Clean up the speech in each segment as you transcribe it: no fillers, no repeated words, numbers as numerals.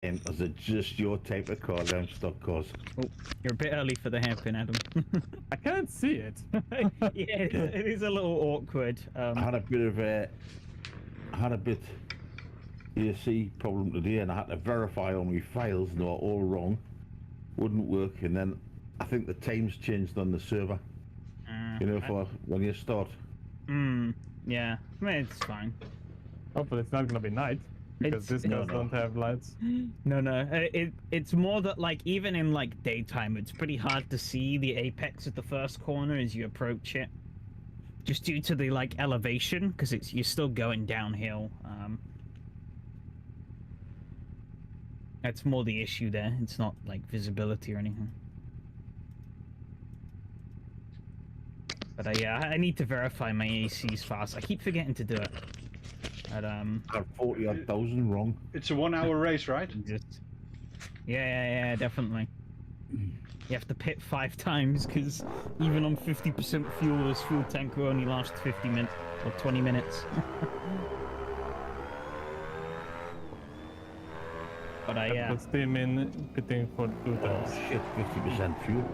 Is it just your type of car down stock cars? Oh, you're a bit early for the hairpin, Adam. I can't see it. Yeah, it is a little awkward. I had a bit of a AC problem today, and I had to verify all my files, and they were all wrong. Wouldn't work, and then I think the times changed on the server. You know, for when you start. Yeah, I mean, it's fine. Hopefully it's not gonna be night, because these cars don't have lights. No, it's more that, like, even in, like, daytime, it's pretty hard to see the apex at the first corner as you approach it. Just due to the, like, elevation, because you're still going downhill. That's more the issue there. It's not, like, visibility or anything. But yeah, I need to verify my ACs fast. I keep forgetting to do it. But, I had 40,000 wrong. It's a 1 hour race, right? Yeah, definitely. You have to pit 5 times, because even on 50% fuel, this fuel tank will only last 50 minutes or 20 minutes. But yeah. Puts them in pitting for 2 times. Oh shit, 50% fuel.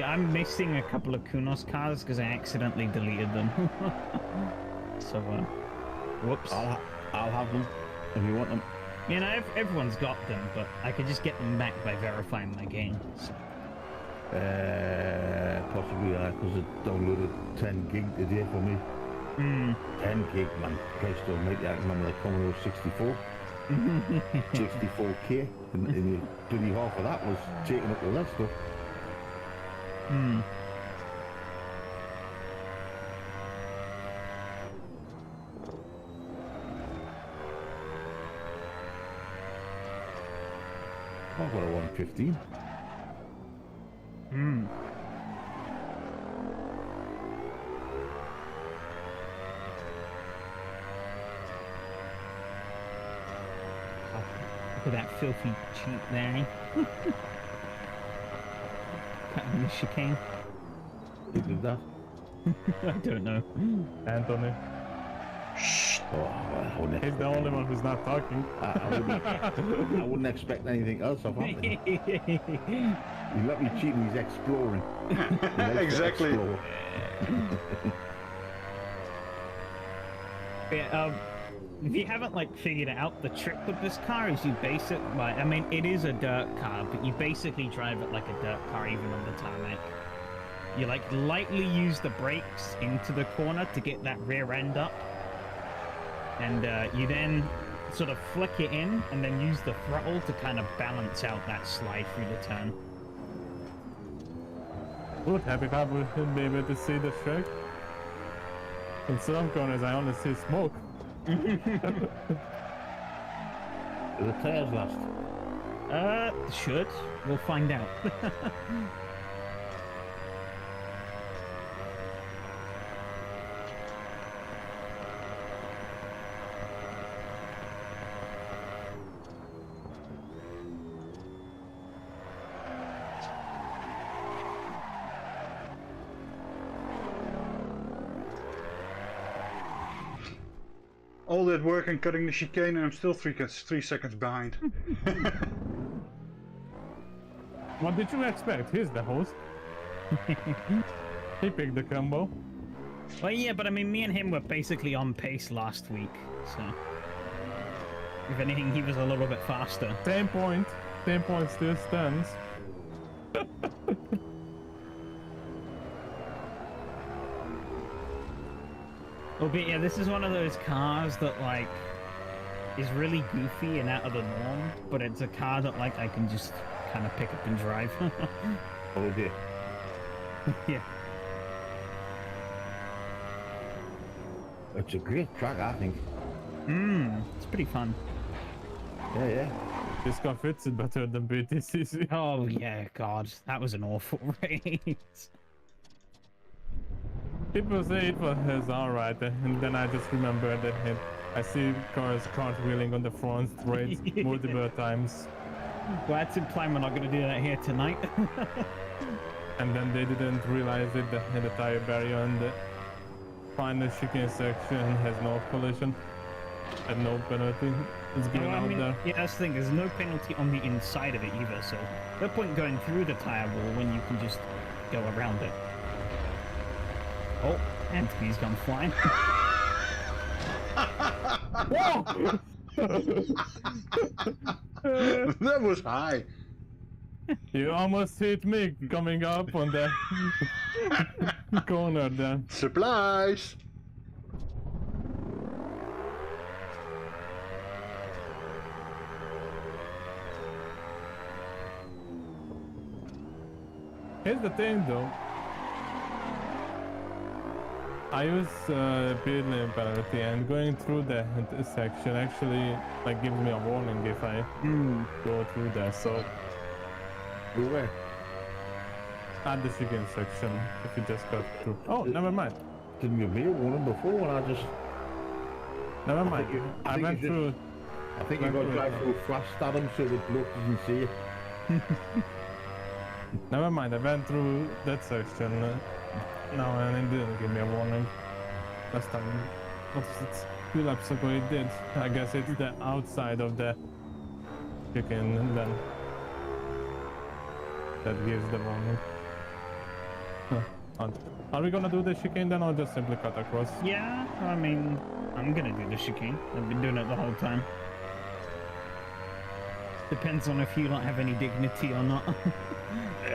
I'm missing a couple of Kunos cars because I accidentally deleted them. So, whoops. I'll have them if you want them. You know, everyone's got them, but I could just get them back by verifying my game. So. Possibly, because it downloaded 10 gig today for me. 10 gig, man. Christ almighty, I remember the Commodore 64. 64K, and bloody half of that was taking up all that stuff. I've got a 115. Look at that filthy cheat there. Cutting the chicane. Who did that? I don't know. Anthony. Shh. He's the only one who's not talking. I wouldn't expect anything else of him. You let me cheat and he's exploring. Exactly. Yeah, if you haven't, like, figured it out, the trick with this car is you base it by, I mean, it is a dirt car, but you basically drive it like a dirt car even on the tarmac. You, like, lightly use the brakes into the corner to get that rear end up. And you then sort of flick it in and then use the throttle to kind of balance out that slide through the turn. Good, happy car will be able to see the track. In some corners I only see smoke. Do the tires last? Should. We'll find out. All that work and cutting the chicane, and I'm still 3 seconds behind. What did you expect? He's the host. He picked the combo. Well, yeah, but I mean, me and him were basically on pace last week, so... If anything, he was a little bit faster. Same point still stands. Oh, but yeah, this is one of those cars that, like, is really goofy and out of the norm, but it's a car that, like, I can just kind of pick up and drive. Oh dear. Yeah. It's a great track, I think. It's pretty fun. Yeah. This car fits it better than BTCC. Oh, yeah, God, that was an awful race. People say it was alright, and then I just remember that I see cars cartwheeling on the front straight multiple times. Well, that's implying we're not going to do that here tonight. And then they didn't realize that the tire barrier on the final chicane section has no collision. and no penalty is given I out mean, there. yeah, that's the thing. There's no penalty on the inside of it either, so no point going through the tire wall when you can just go around it. Oh, Anthony's gone flying. Whoa! That was high. You almost hit me coming up on the corner there. Supplies. Here's the thing though. I use speed limit penalty, and going through the section actually like gives me a warning if I go through there. So Where? at the chicane section, if you just got through. Oh, never mind. Didn't give me a warning before when I just... Never mind. I I think went you through. I think you got to drive through fast at him so the bloke doesn't see you. Never mind. I went through that section. No, and it didn't give me a warning. Last time, what's it? 2 laps ago it did. I guess it's the outside of the chicane then that gives the warning. Huh. Are we gonna do the chicane then, or just simply cut across? Yeah, I mean, I'm gonna do the chicane. I've been doing it the whole time. Depends on if you don't have any dignity or not.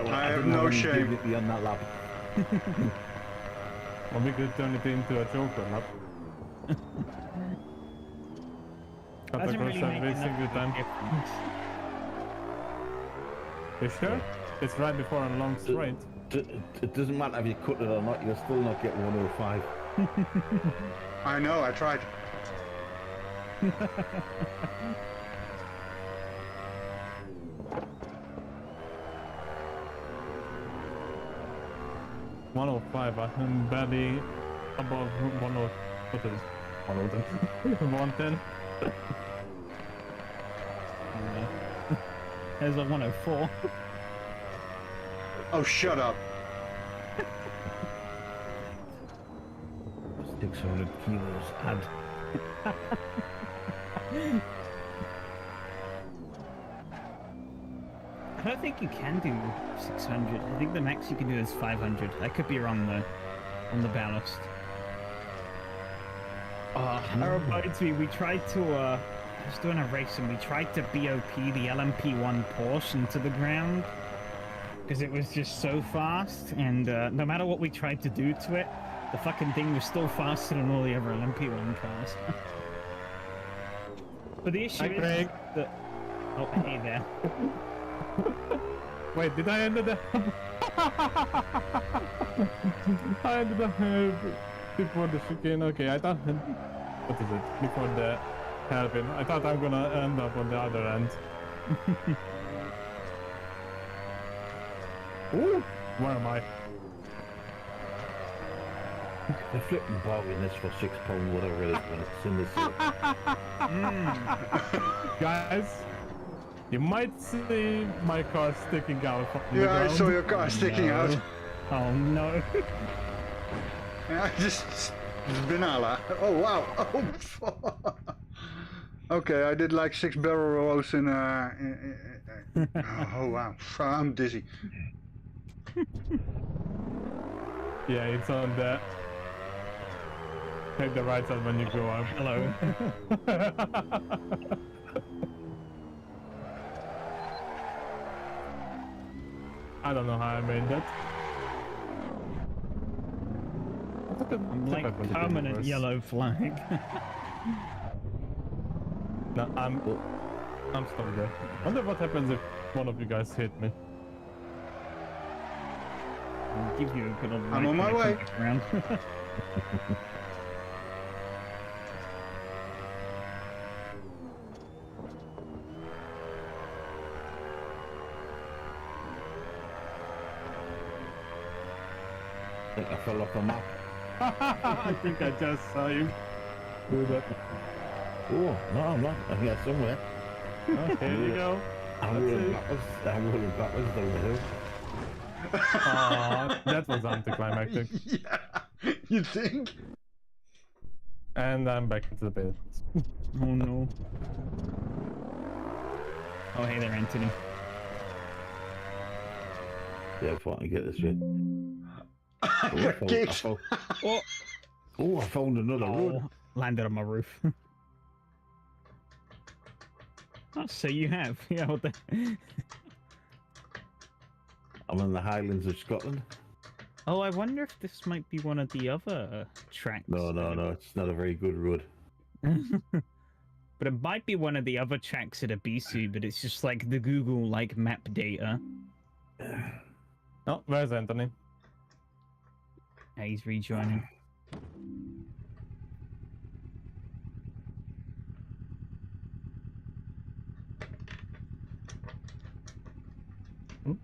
I have no shame. On that lap. Or we could turn it into a joker lap. Cut Doesn't across really make every enough single time. difference. You sure? It's right before a long straight. It doesn't matter if you cut it or not, you'll still not get 105. I know, I tried. I'm barely above 110. What is it? 110? 110? There's a 104. Oh, shut up. 600 kilos add. I don't think you can do 600. I think the max you can do is 500. I could be wrong though, on the ballast. That reminds me, we tried to, I was doing a race and we tried to BOP the LMP1 Porsche into the ground because it was just so fast, and no matter what we tried to do to it, the fucking thing was still faster than all the other LMP1 cars. But the issue Hi, is Craig. that... Oh, hey there. Wait, did I end it? I ended up before the chicane. Okay, I thought. What is it? Before the hairpin. I thought I'm gonna end up on the other end. Ooh, where am I? They're flipping bargain this for £6, whatever it is, when it's in the sale. Guys, you might see my car sticking out from the Yeah, ground. I saw your car sticking out. Oh no. Yeah, I just banana. Oh wow. Oh, fuck. Okay, I did like 6 barrel rolls in oh wow. I'm dizzy. Yeah, it's on the. Take the right side when you go up. Hello. I don't know how I made that. I'm like permanent yellow flag. No, I'm stuck there. Wonder what happens if one of you guys hit me. I'll give you a good old I'm on my way. Around. I think I fell off the map. I think I just saw you do that. Oh, no, I'm not. I think somewhere. Oh, here you go. I'm rolling backwards down the hill. Aw, that was anticlimactic. Yeah, you think? And I'm back into the pit. Oh no. Oh hey there, Anthony. Yeah, if I can get this right. I got kicked. Oh, I found another road. landed on my roof. Oh, so you have. Yeah, what the... I'm in the Highlands of Scotland. Oh, I wonder if this might be one of the other tracks. No, it's not a very good road. But it might be one of the other tracks at Abisu, but it's just like the Google like map data. Oh, where's Anthony? Yeah, he's rejoining.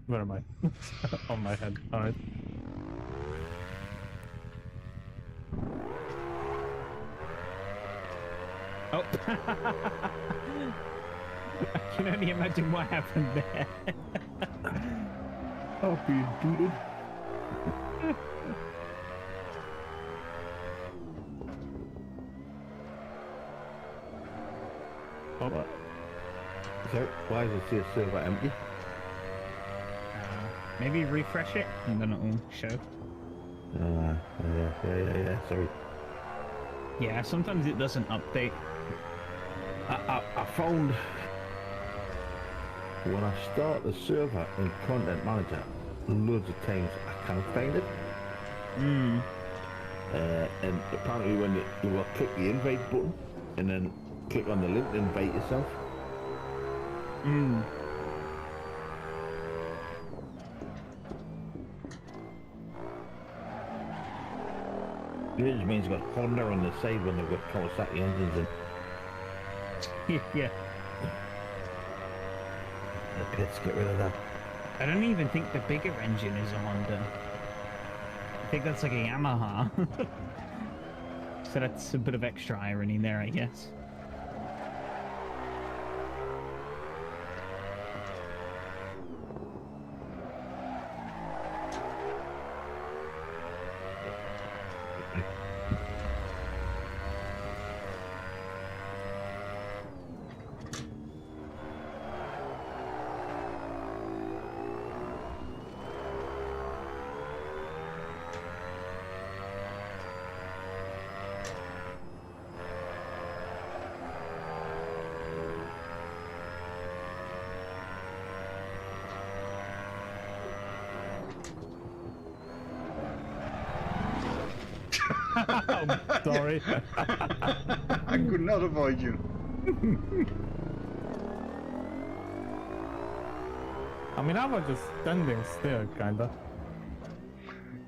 Where am I? On my head. Alright. Oh! I can only imagine what happened there. Oh, being booted. Oh, What? So, why does it say server empty? Maybe refresh it and then it'll show. Yeah, sorry. Yeah, sometimes it doesn't update. I found when I start the server in Content Manager, loads of times I can't find it. And apparently when you will click the invite button and then click on the link to invite yourself. It just means you've got Honda on the side when they've got Kawasaki engines in. Yeah. The pits, get rid of that. I don't even think the bigger engine is a Honda. I think that's like a Yamaha. So that's a bit of extra irony there, I guess. I'm sorry. I could not avoid you. I mean, I was just standing still, kinda.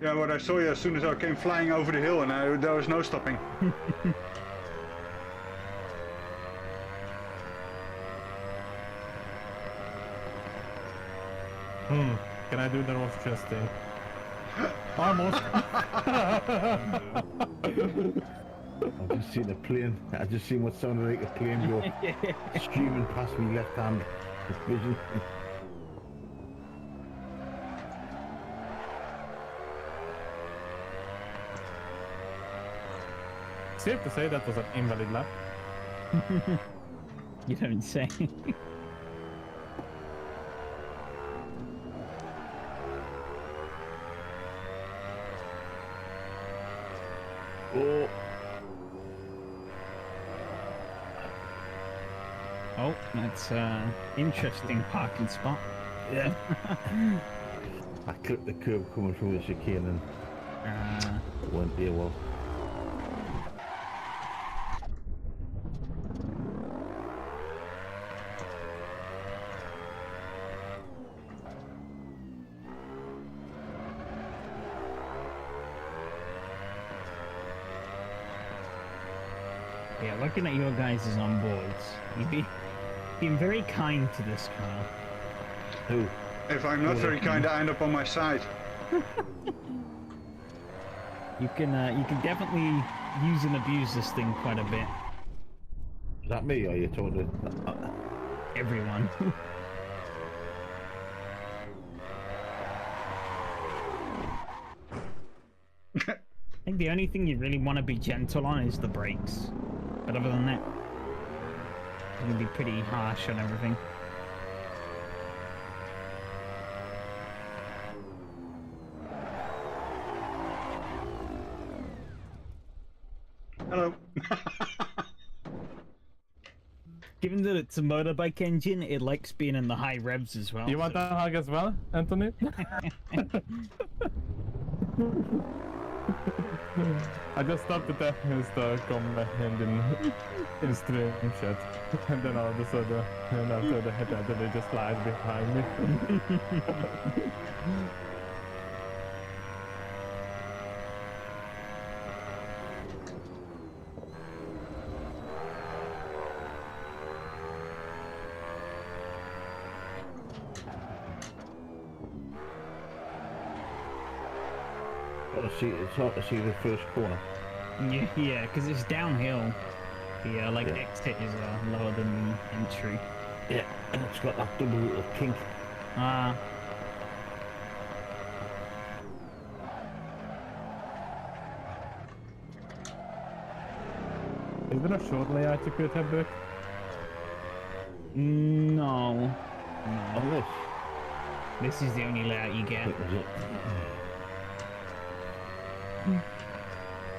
Yeah, but I saw you as soon as I came flying over the hill and there was no stopping. Can I do the rough chesting? Almost. I've just seen a plane. I just seen what sounded like a plane go streaming past me left hand vision. Safe to say that was an invalid lap. You don't say. Oh, that's interesting parking spot. Yeah. I clipped the curb coming through the chicane and it went there well. Yeah, looking at your guys' onboards, you've been very kind to this car. Who? If I'm not very kind, I end up on my side. You can definitely use and abuse this thing quite a bit. Is that me or are you talking to Everyone. think the only thing you really want to be gentle on is the brakes. But other than that, you can be pretty harsh on everything. Hello. Given that it's a motorbike engine, it likes being in the high revs as well. You want a hug as well, Anthony? I just stopped the to come in stream chat, and then all of a sudden, and after the hit, Anthony just lies behind me. It's hard to see the first corner. Yeah, because it's downhill. The like exit is lower than the entry. Yeah, and it's got that double little kink. Ah. Is there a short layout you could have booked? No. On this. This is the only layout you get. That was it.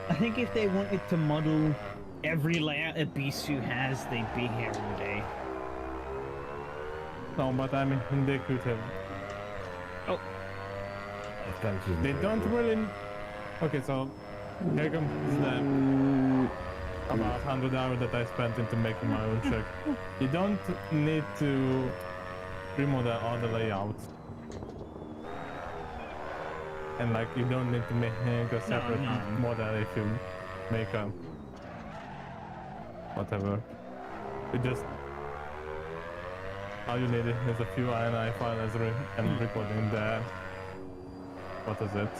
I think if they wanted to model every layout a Bisu has, they'd be here all day. No, but I mean, they could have. Oh. They don't really. Okay, so here comes the about 100 hours that I spent into making my own check. You don't need to remodel all the layouts. And like, you don't need to make a separate model if you make a whatever. You just, all you need is a few INI files and recording the, what is it?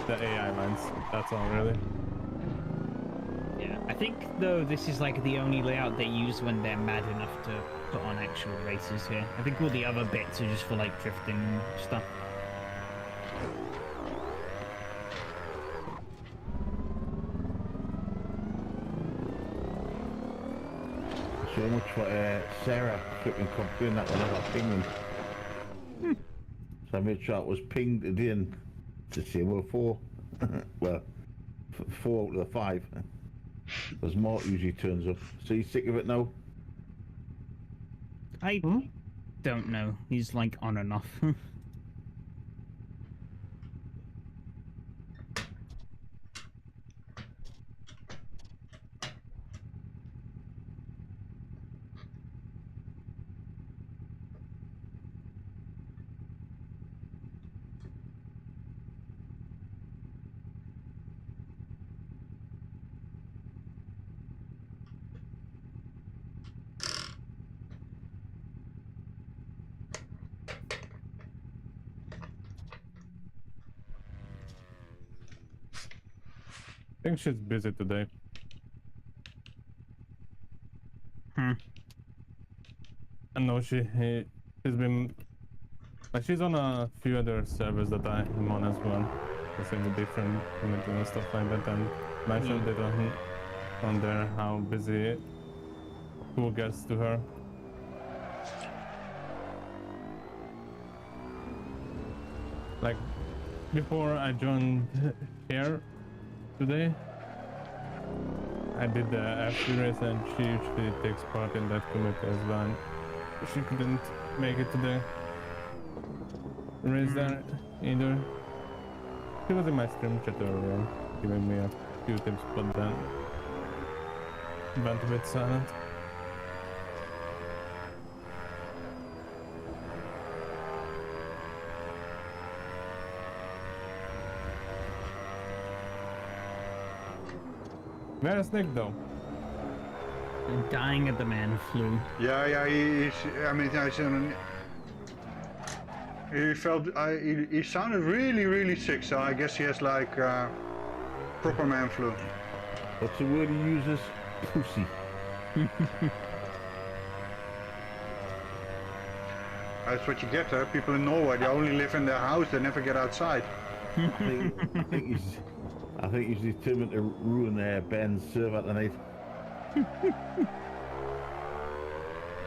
The AI lines, that's all really. Yeah, I think though this is like the only layout they use when they're mad enough to put on actual races here. I think all the other bits are just for like drifting stuff. So much for Sarah flipping complain that one about pinging. So I made sure it was pinged in to say we're 4. Well, 4 out of the 5. Because Mark usually turns up. So you sick of it now? I don't know. He's like on and off. I think she's busy today. Hmm. I know she's been, like, she's on a few other servers that I'm on as well. Just in the different community and stuff like that, and mentioned it on there how busy who gets to her. Like, before I joined here today, I did the F3 race, and she usually takes part in that committee as well. And she couldn't make it to the race there either. She was in my stream chat earlier, giving me a few tips, but then went a bit silent. Where's Nick though? I'm dying of the man flu. Yeah, he's. I mean, he felt. He sounded really sick. So I guess he has like proper man flu. What's the word he uses? Pussy. That's what you get. People in Norway, they only live in their house. They never get outside. I think he's determined to ruin Ben's server tonight.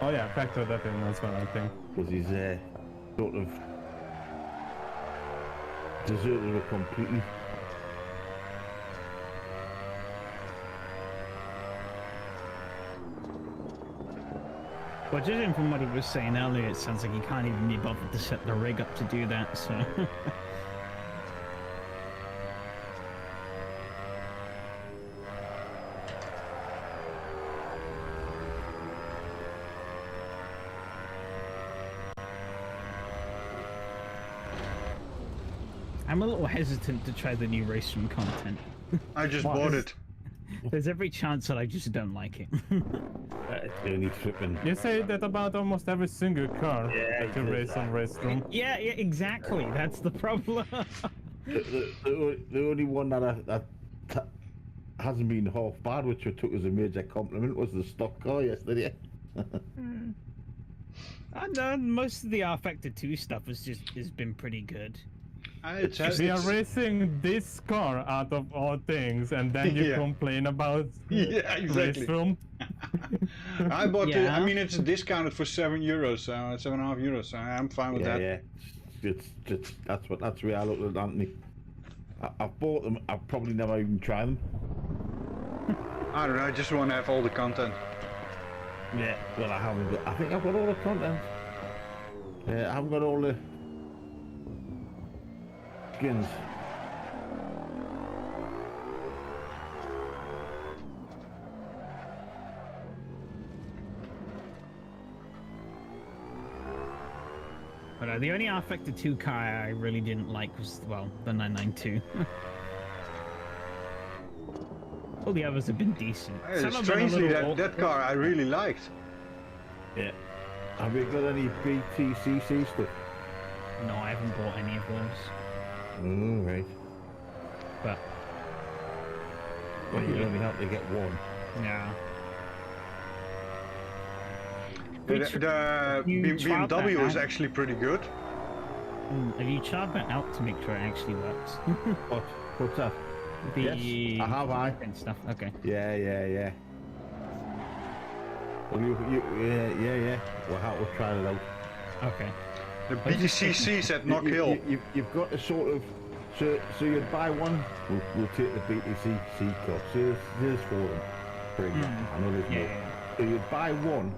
Oh yeah, factor that in as well, I think. Because he's sort of deserted her completely. Well, judging from what he was saying earlier, it sounds like he can't even be bothered to set the rig up to do that, so... I'm a little hesitant to try the new race room content. I just bought it. There's every chance that I just don't like it. Only flipping. You say that about almost every single car that you race on race room. Yeah, exactly. That's the problem. The only one that hasn't been half bad, which I took as a major compliment, was the stock car yesterday. And most of the R-Factor 2 stuff has been pretty good. We are racing this car out of all things, and then you complain about race room. I bought it. I mean, it's discounted for €7, so €7.5. So I'm fine with that. Yeah, that's the way I look at it, Anthony. I've bought them. I've probably never even tried them. I don't know. I just want to have all the content. Yeah, well, I haven't. I think I've got all the content. I haven't got all the skins. But the only R-Factor 2 car I really didn't like was, well, the 992. All the others have been decent. Strangely, that car I really liked. Yeah. Have you got any BTCC stuff? No, I haven't bought any of those. Right. But... well, you only have to get one. Yeah. The BMW is actually pretty good. Have you tried that out to make sure it actually works? What's that? Yes, I have. And stuff. Okay. Yeah. Well, yeah. We'll try it out. Okay. The BTCC's at Knock Hill. You've got to sort of. So you'd buy one. We'll take the BTCC car. So there's 4 of them. For example, I know there's more. Yeah. So you'd buy one,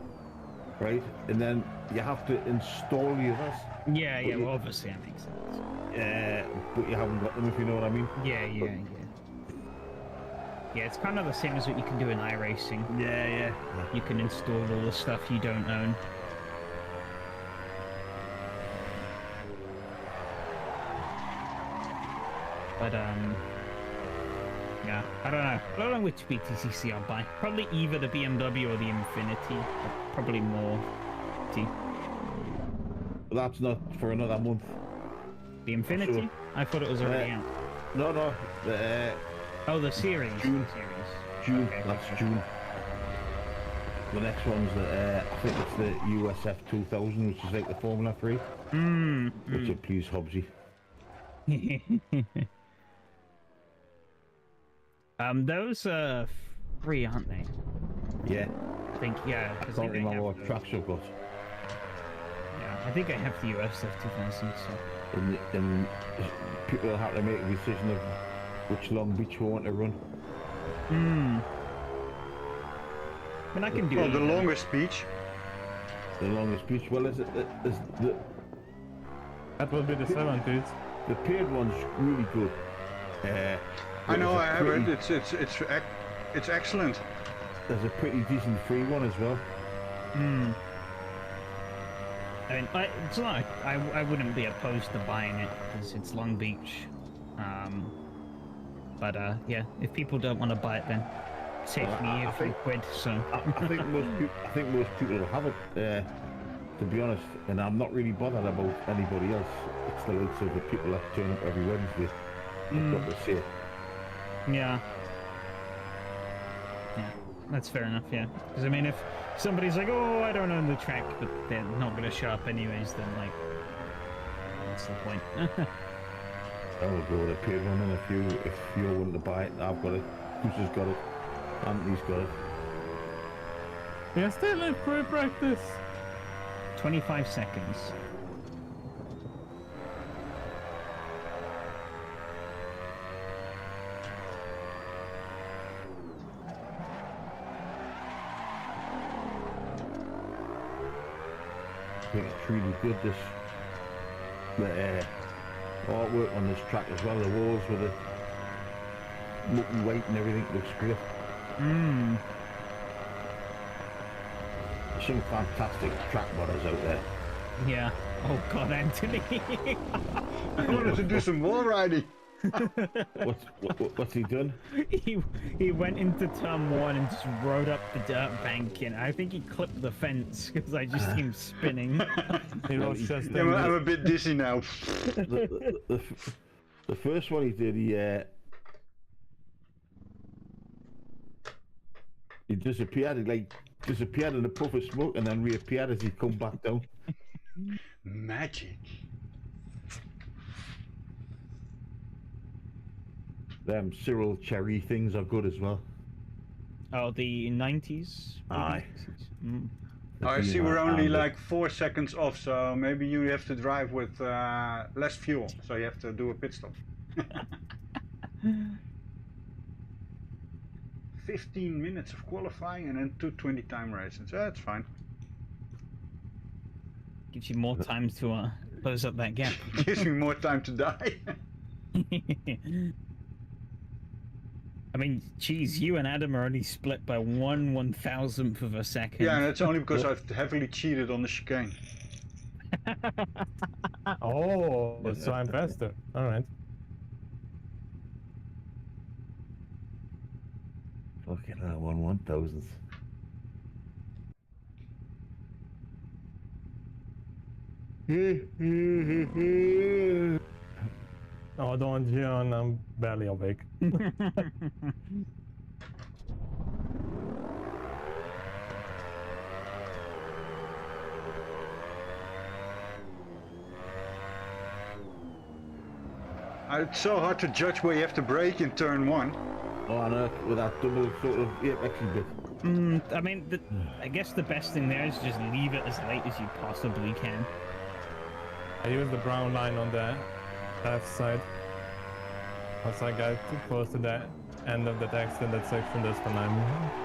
right, and then you have to install the others. Yeah. Well, obviously that makes sense. But you haven't got them, if you know what I mean. Yeah. Yeah, it's kind of the same as what you can do in iRacing. Yeah. You can install all the stuff you don't own. But, yeah, I don't know which BTCC I'll buy. Probably either the BMW or the Infinity, but probably more T. But that's not for another month. The Infinity? Sure. I thought it was already out. No. Oh, the series. June. June. Okay, That's okay. June. The next one's I think it's the USF 2000, which is like the Formula 3. Which will please Hobbsy. Those are free, aren't they? Yeah. I think, yeah. I can't remember what tracks I've got. Yeah, I think I have the USF 2000, so... And people will have to make a decision of which Long Beach we want to run. I mean, I can do the longest beach. The longest beach. Well, is the That will be the 70s. the paired one's really good. I know, I have it. It's excellent. There's a pretty decent free one as well. I mean, it's not. I wouldn't be opposed to buying it because it's Long Beach. But yeah, if people don't want to buy it, then save me a few quid. So I think most people will have it. To be honest, and I'm not really bothered about anybody else. It's the likes of the people that turn up every Wednesday. I've got to say. yeah, that's fair enough. Yeah, because I mean, if somebody's like, "Oh, I don't own the track," but they're not going to show up anyways, then like, what's the point? I'll go with a paid one, and if you're willing to buy it, I've got it. Who's got it? Anthony's got it. We're still in pre-practice. 25 seconds. I think it's really good, this the artwork on this track as well, the walls with the looking weight and everything looks great. There's some fantastic track modders out there. Yeah. Oh God, Anthony. I wanted to do some wall riding. What's he done? He went into turn 1 and just rode up the dirt bank, and I think he clipped the fence because I just see him spinning. He was just I'm a bit dizzy now. The first one he did, he disappeared. He like disappeared in a puff of smoke and then reappeared as he come back down. Magic. Them Cyril Cherry things are good as well. Oh, the 90s? Aye. I see we're only like 4 seconds off, so maybe you have to drive with less fuel, so you have to do a pit stop. 15 minutes of qualifying and then 2:20 time races. That's fine. Gives you more time to close up that gap. Gives me more time to die. I mean, geez, you and Adam are only split by 1/1000th of a second. Yeah, and it's only because I've heavily cheated on the chicane. Oh, so I'm faster. All right. Fucking hell, 1/1000th. Oh, don't yawn, I'm barely awake. It's so hard to judge where you have to brake in turn 1. Oh, I know, with that double sort of apexy bit. I mean, I guess the best thing there is just leave it as late as you possibly can. I used the brown line on the left side. Once I got too close to the end of that extended section, that's when I'm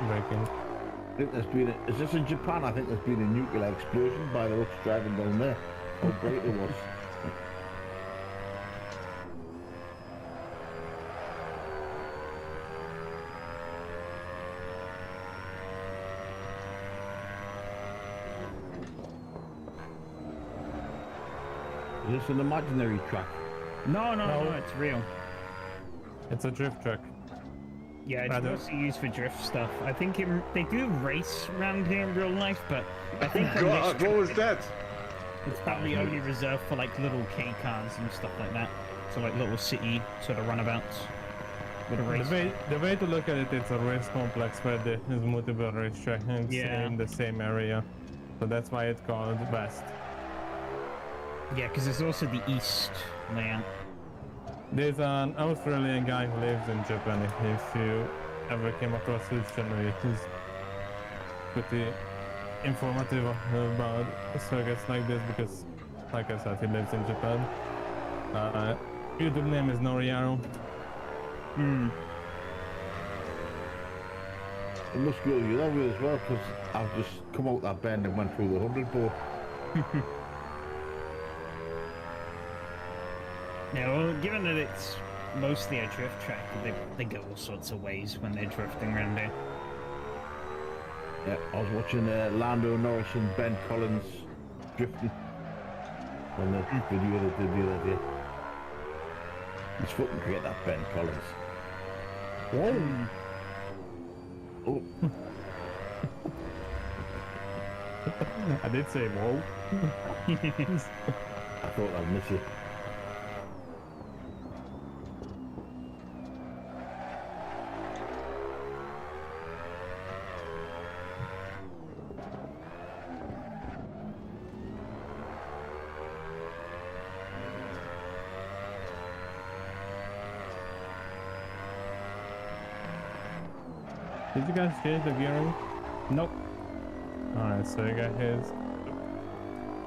braking. I think there's been is this in Japan? I think there's been a nuclear explosion by the looks driving down there. How bright it was. Is this an imaginary track? No, it's real. It's a drift track. Yeah, it's Rather- mostly used for drift stuff. I think they do race around here in real life, but I think on God, this what was that? it's probably only reserved for like little K cars and stuff like that. So like little city sort of runabouts with a race. The way to look at it, it's a race complex where there is multiple racetrack and it's Yeah. in the same area. So that's why it's called West. Yeah, because there's also the East layout. There's an Australian guy who lives in Japan. If you ever came across his channel, he's pretty informative about circuits like this because, like I said, he lives in Japan. YouTube name is Noriaro. It must go the other way as well because I've just come out that bend and went through the 100 ball. Yeah, well, given that it's mostly a drift track, they go all sorts of ways when they're drifting around here. Yeah, I was watching Lando Norris and Ben Collins drifting on the video they did the other day. He's fucking great, that Ben Collins. Whoa! Oh, I did say whoa. I thought I'd miss you. Did you guys change the gearing? Nope. Alright, so you got his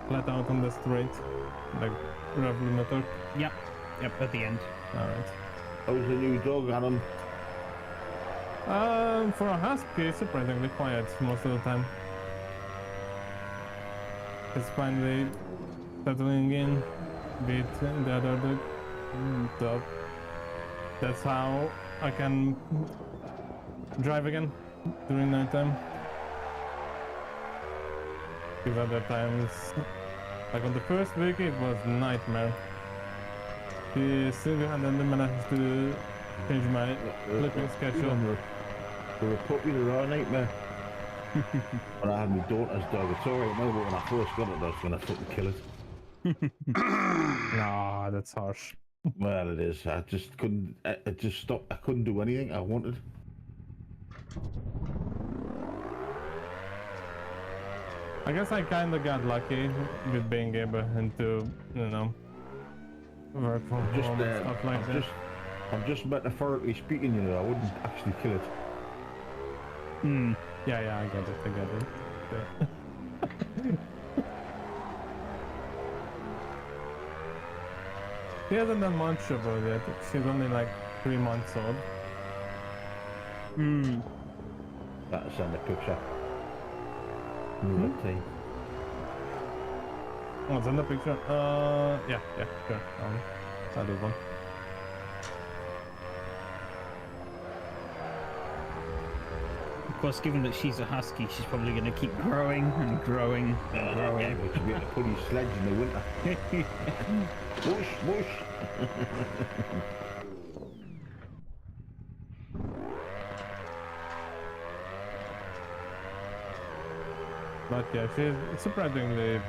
flat out on the straight, like rev limiter. Yep. Yep, at the end. Alright. How's the new dog, Adam? For a husky, it's surprisingly quiet most of the time. It's finally settling in with the other dog. So that's how I can drive again during night time. Because other times, like on the first week, it was nightmare. He single-handedly managed to change my flipping schedule. For a puppy, they're all nightmare. When I had my daughter's dog, it's alright now, but when I first got it, I was gonna fucking kill it. Nah, that's harsh. Well, it is. I just couldn't. I just stopped. I couldn't do anything I wanted. I guess I kinda got lucky with being able to, you know, work from home and stuff like that. I'm just metaphorically speaking, you know. I wouldn't actually kill it. Hmm. Yeah, I get it. Yeah. She hasn't done much about it. She's only like 3 months old. Hmm. That's in the picture. Tea. Oh, it's in the picture. Yeah, sure. I'll do one. Of course, given that she's a husky, she's probably going to keep growing and growing and growing. Yeah, which will be able to pull his sledge in the winter. Whoosh. But yeah, she's surprisingly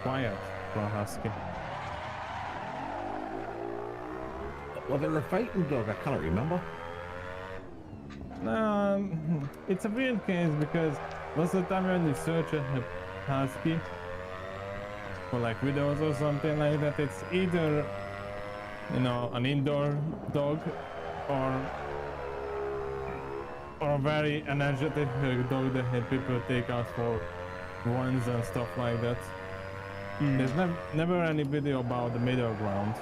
quiet for a husky. Was it a fighting dog? I can't remember. It's a weird case because most of the time when you search a husky for like videos or something like that, it's either, you know, an indoor dog or a very energetic dog that people take out for runs and stuff like that. There's never any video about the middle ground.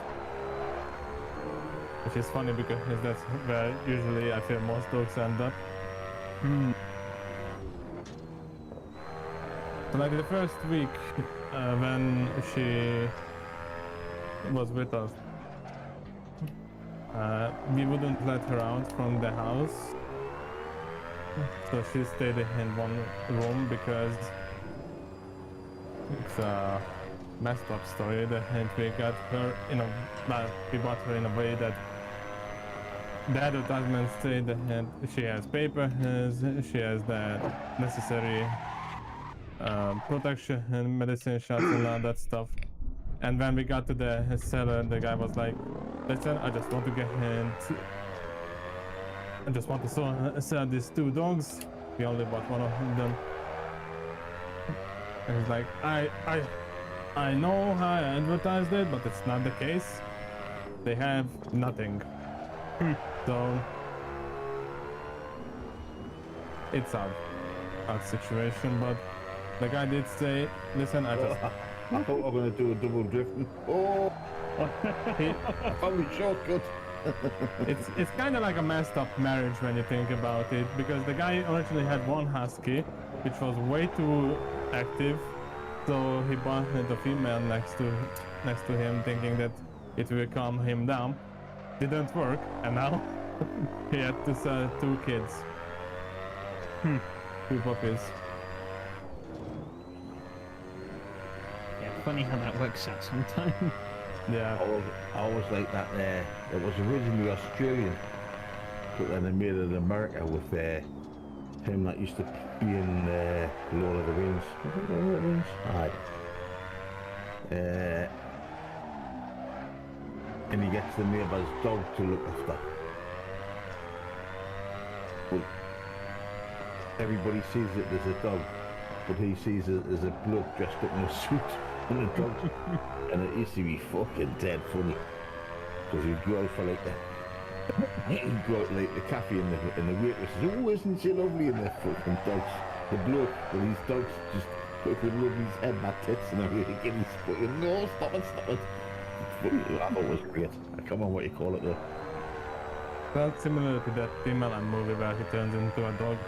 Which is funny because that's where usually I feel most dogs end up. So like the first week when she was with us, we wouldn't let her out from the house. So she stayed in one room because it's a messed up story that we got her in a, we bought her in a way that the advertisements say that she has papers, she has the necessary protection and medicine shots and all that stuff. And when we got to the seller, the guy was like, listen, I just want to get in. I just want to sell these 2 dogs. We only bought one of them. And he's like, I know how I advertised it, but it's not the case. They have nothing. So it's a situation, but the guy did say, listen, I thought I'm gonna do a double drifting. Oh, I found a shortcut. it's kind of like a messed up marriage when you think about it, because the guy originally had one husky, which was way too active, so he bought the female next to him, thinking that it will calm him down. Didn't work, and now he had to sell 2 kids. 2 puppies. Yeah, funny how that works out sometimes. Yeah. I always like that. It was originally Australian, but then they made it America with him that used to be in Lord of the Rings. Lord of the Rings? Aye. And he gets the neighbour's dog to look after. But everybody sees it as a dog, but he sees it as a bloke dressed up in a suit and a dog. And it used to be fucking dead funny, because he'd go out for like You go out like the cafe and the waitress says, "Oh, isn't she lovely?" And the fucking dogs, the bloke with his dogs just fucking rubbing his head and that tits and everything, and he's fucking, "No, stop it, stop it." I thought it was great. I can't remember what you call it though. Felt similar to that Tim Allen movie where he turns into a dog.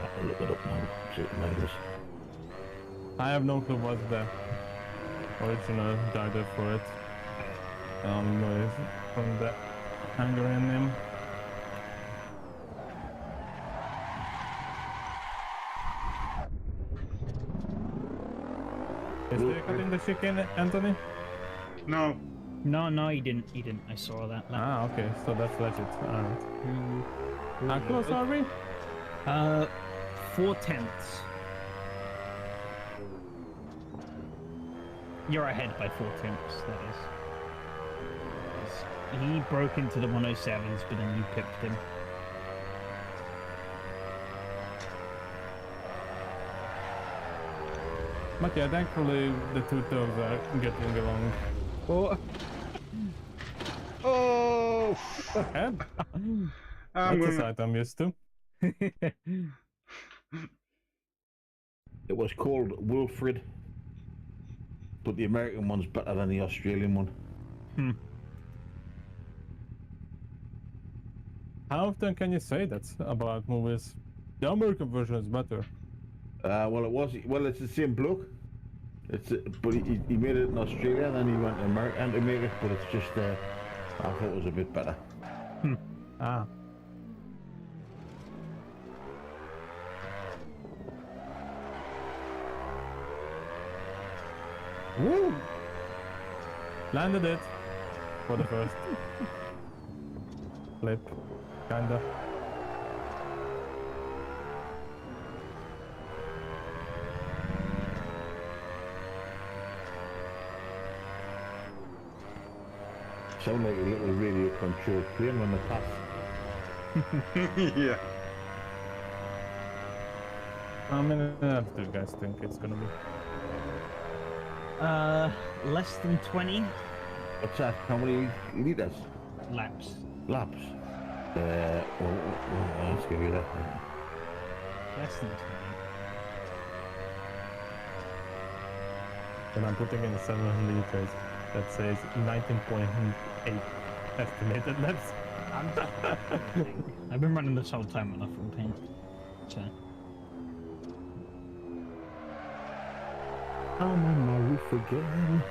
I'll look it up now. See what mine is. I have no clue what's the original title for it. It's from the Hungarian name. Is there cutting the chicken, Anthony? No. No, he didn't. He didn't. I saw that. Ah, okay, so that's legit. Alright. How close are we? 4/10. You're ahead by 4/10. That is. He broke into the 107s, but then you pipped him. But yeah, thankfully the two dogs are getting along. Oh, Oh! Ahead. I'm That's a gonna... sight I'm used to. It was called Wilfred, but the American one's better than the Australian one. How often can you say that about movies? The American version is better. Well, it's the same bloke. But he made it in Australia, then he went to America to make it. But it's just, I thought it was a bit better. Ah. Woo! Landed it for the first flip, kinda. Sound like a little radio controlled plane when they pass. Yeah. How many laps do you guys think it's gonna be? less than 20 What's that? How many liters? laps. Laps? Let's give you that. Less than 20. And I'm putting in 7 liters. That says 19.8 estimated laps. I've been running this whole time on a full tank. So. I'm on my roof again.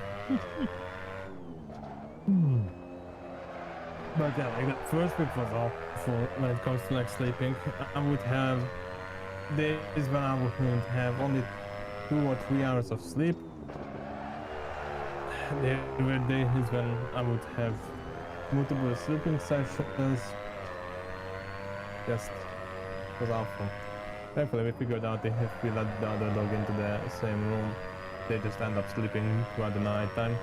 But yeah, like that first week was awful when it comes to like sleeping. I would have days when I would have only 2 or 3 hours of sleep. There were days when I would have multiple sleeping sessions. Just was awful. Thankfully we figured out that if we let the other dog into the same room, they just end up sleeping throughout the night time.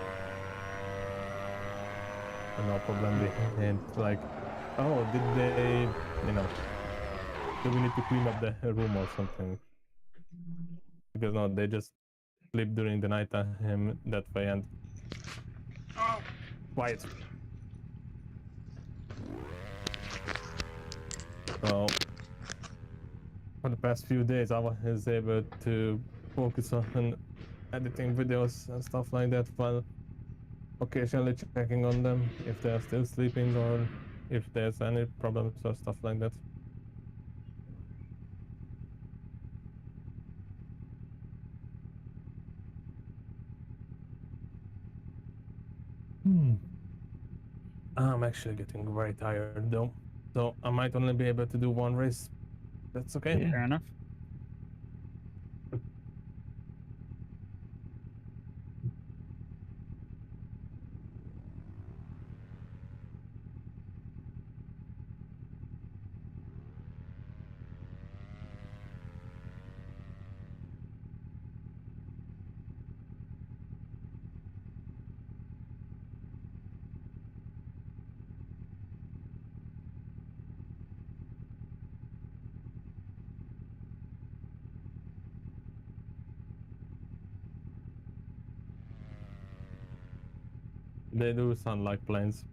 And no problem, we had like, oh, did they, do we need to clean up the room or something? Because no, they just sleep during the night time that way and... Oh, quiet. So, for the past few days I was able to focus on editing videos and stuff like that while occasionally checking on them if they're still sleeping or if there's any problems or stuff like that. I'm actually getting very tired though, so I might only be able to do 1 race. That's okay. Yeah. Fair enough. They do sound like planes.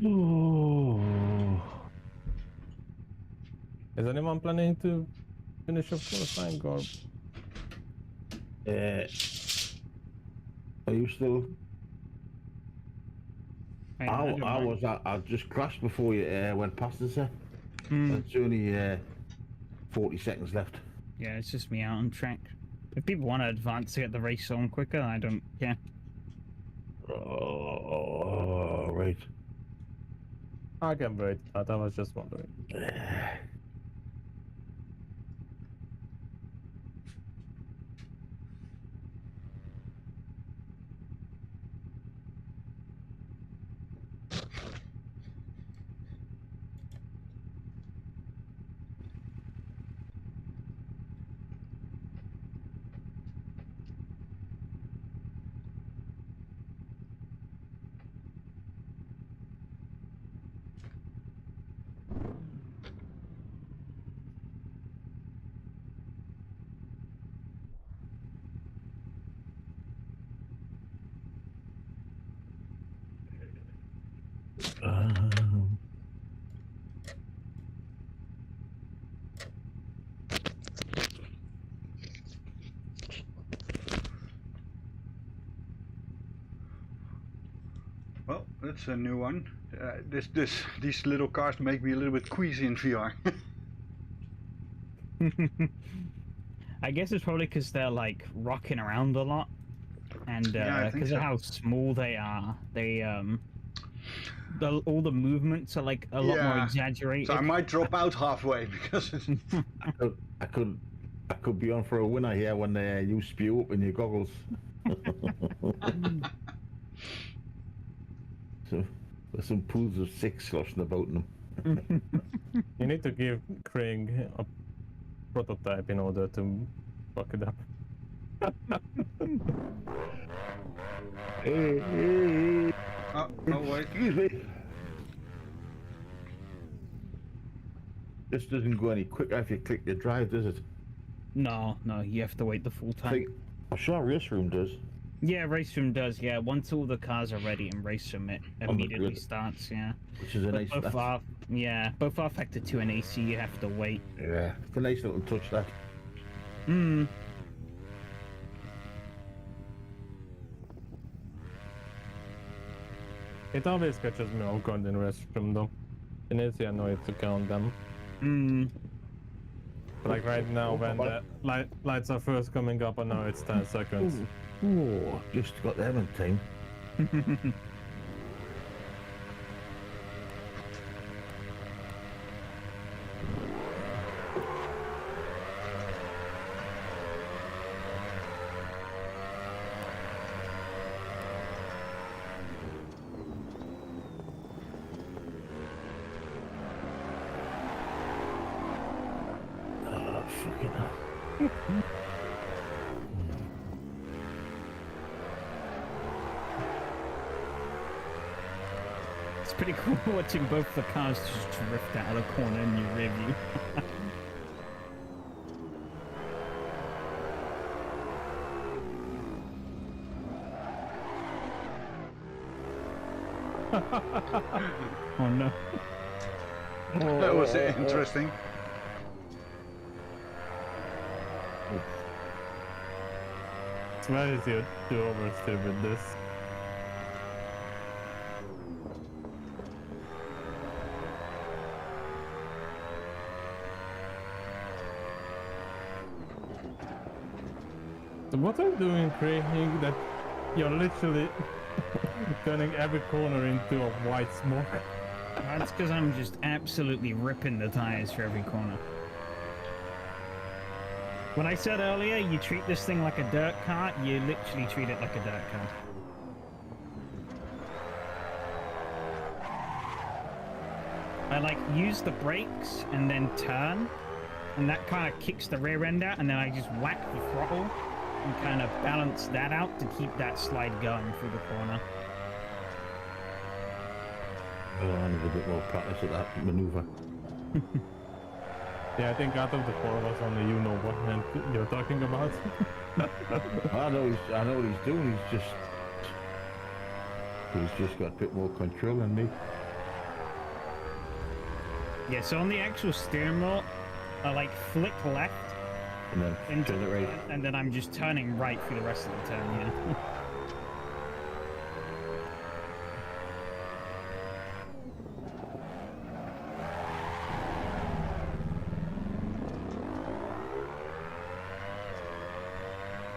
Oh. Is anyone planning to finish of qualifying or? Are you still? I don't mind. I just crashed before you went past us. Hmm. It's only 40 seconds left. Yeah, it's just me out on track. If people want to advance to get the race on quicker, I don't care. Oh, right. I can wait, but I was just wondering. Um, Well, that's a new one. These little cars make me a little bit queasy in VR. I guess it's probably because they're like rocking around a lot, and Yeah, I think because so. of how small they are, all the movements are like a lot more Yeah. exaggerated. So I might drop out halfway because it's... I could be on for a winner here when you spew up in your goggles. So there's some pools of 6 sloshing about in them. You need to give Craig a prototype in order to fuck it up. Oh, wait. Excuse me. This doesn't go any quicker if you click the drive, does it? No, you have to wait the full time. I'm sure Race Room does. Yeah, Race Room does. Yeah, once all the cars are ready in Race Room, it immediately grid. starts. Yeah, Which is a but nice. both are both are Factor 2 and AC. You have to wait. Yeah, it's a nice little touch that. Hmm. It always catches me off guard in restroom though. In AC I know it to count them. Hmm. Like right now when the lights are first coming up and now it's 10 seconds. Oh, just got them in time. Fucking hell. It's pretty cool watching both the cars just drift out of the corner in your rear view. Oh no. That was interesting. It's very easy to oversteer with this. So what are you doing, Craig, that you're literally turning every corner into a white smoke? That's because I'm just absolutely ripping the tires for every corner. When I said earlier, you treat this thing like a dirt car, you literally treat it like a dirt car. I like use the brakes and then turn, and that kind of kicks the rear end out, and then I just whack the throttle and kind of balance that out to keep that slide going through the corner. Oh, I need a bit more practice at that maneuver. Yeah, I think out of the four of us, only you know what man you're talking about. I know what he's doing. He's just got a bit more control than me. Yeah, so on the actual steering wheel, I like flick left And then into turn it right. and then I'm just turning right through the rest of the turn, yeah.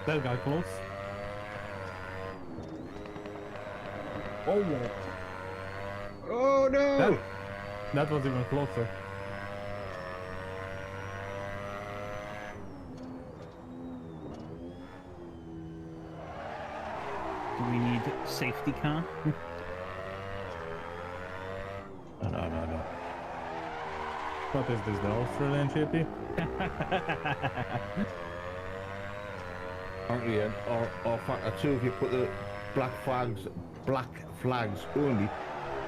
That got close. Oh, Oh no! That was even closer. Do we need safety car? no. What is this, the Australian GP? Apparently, or factor two, if you put the black flags only,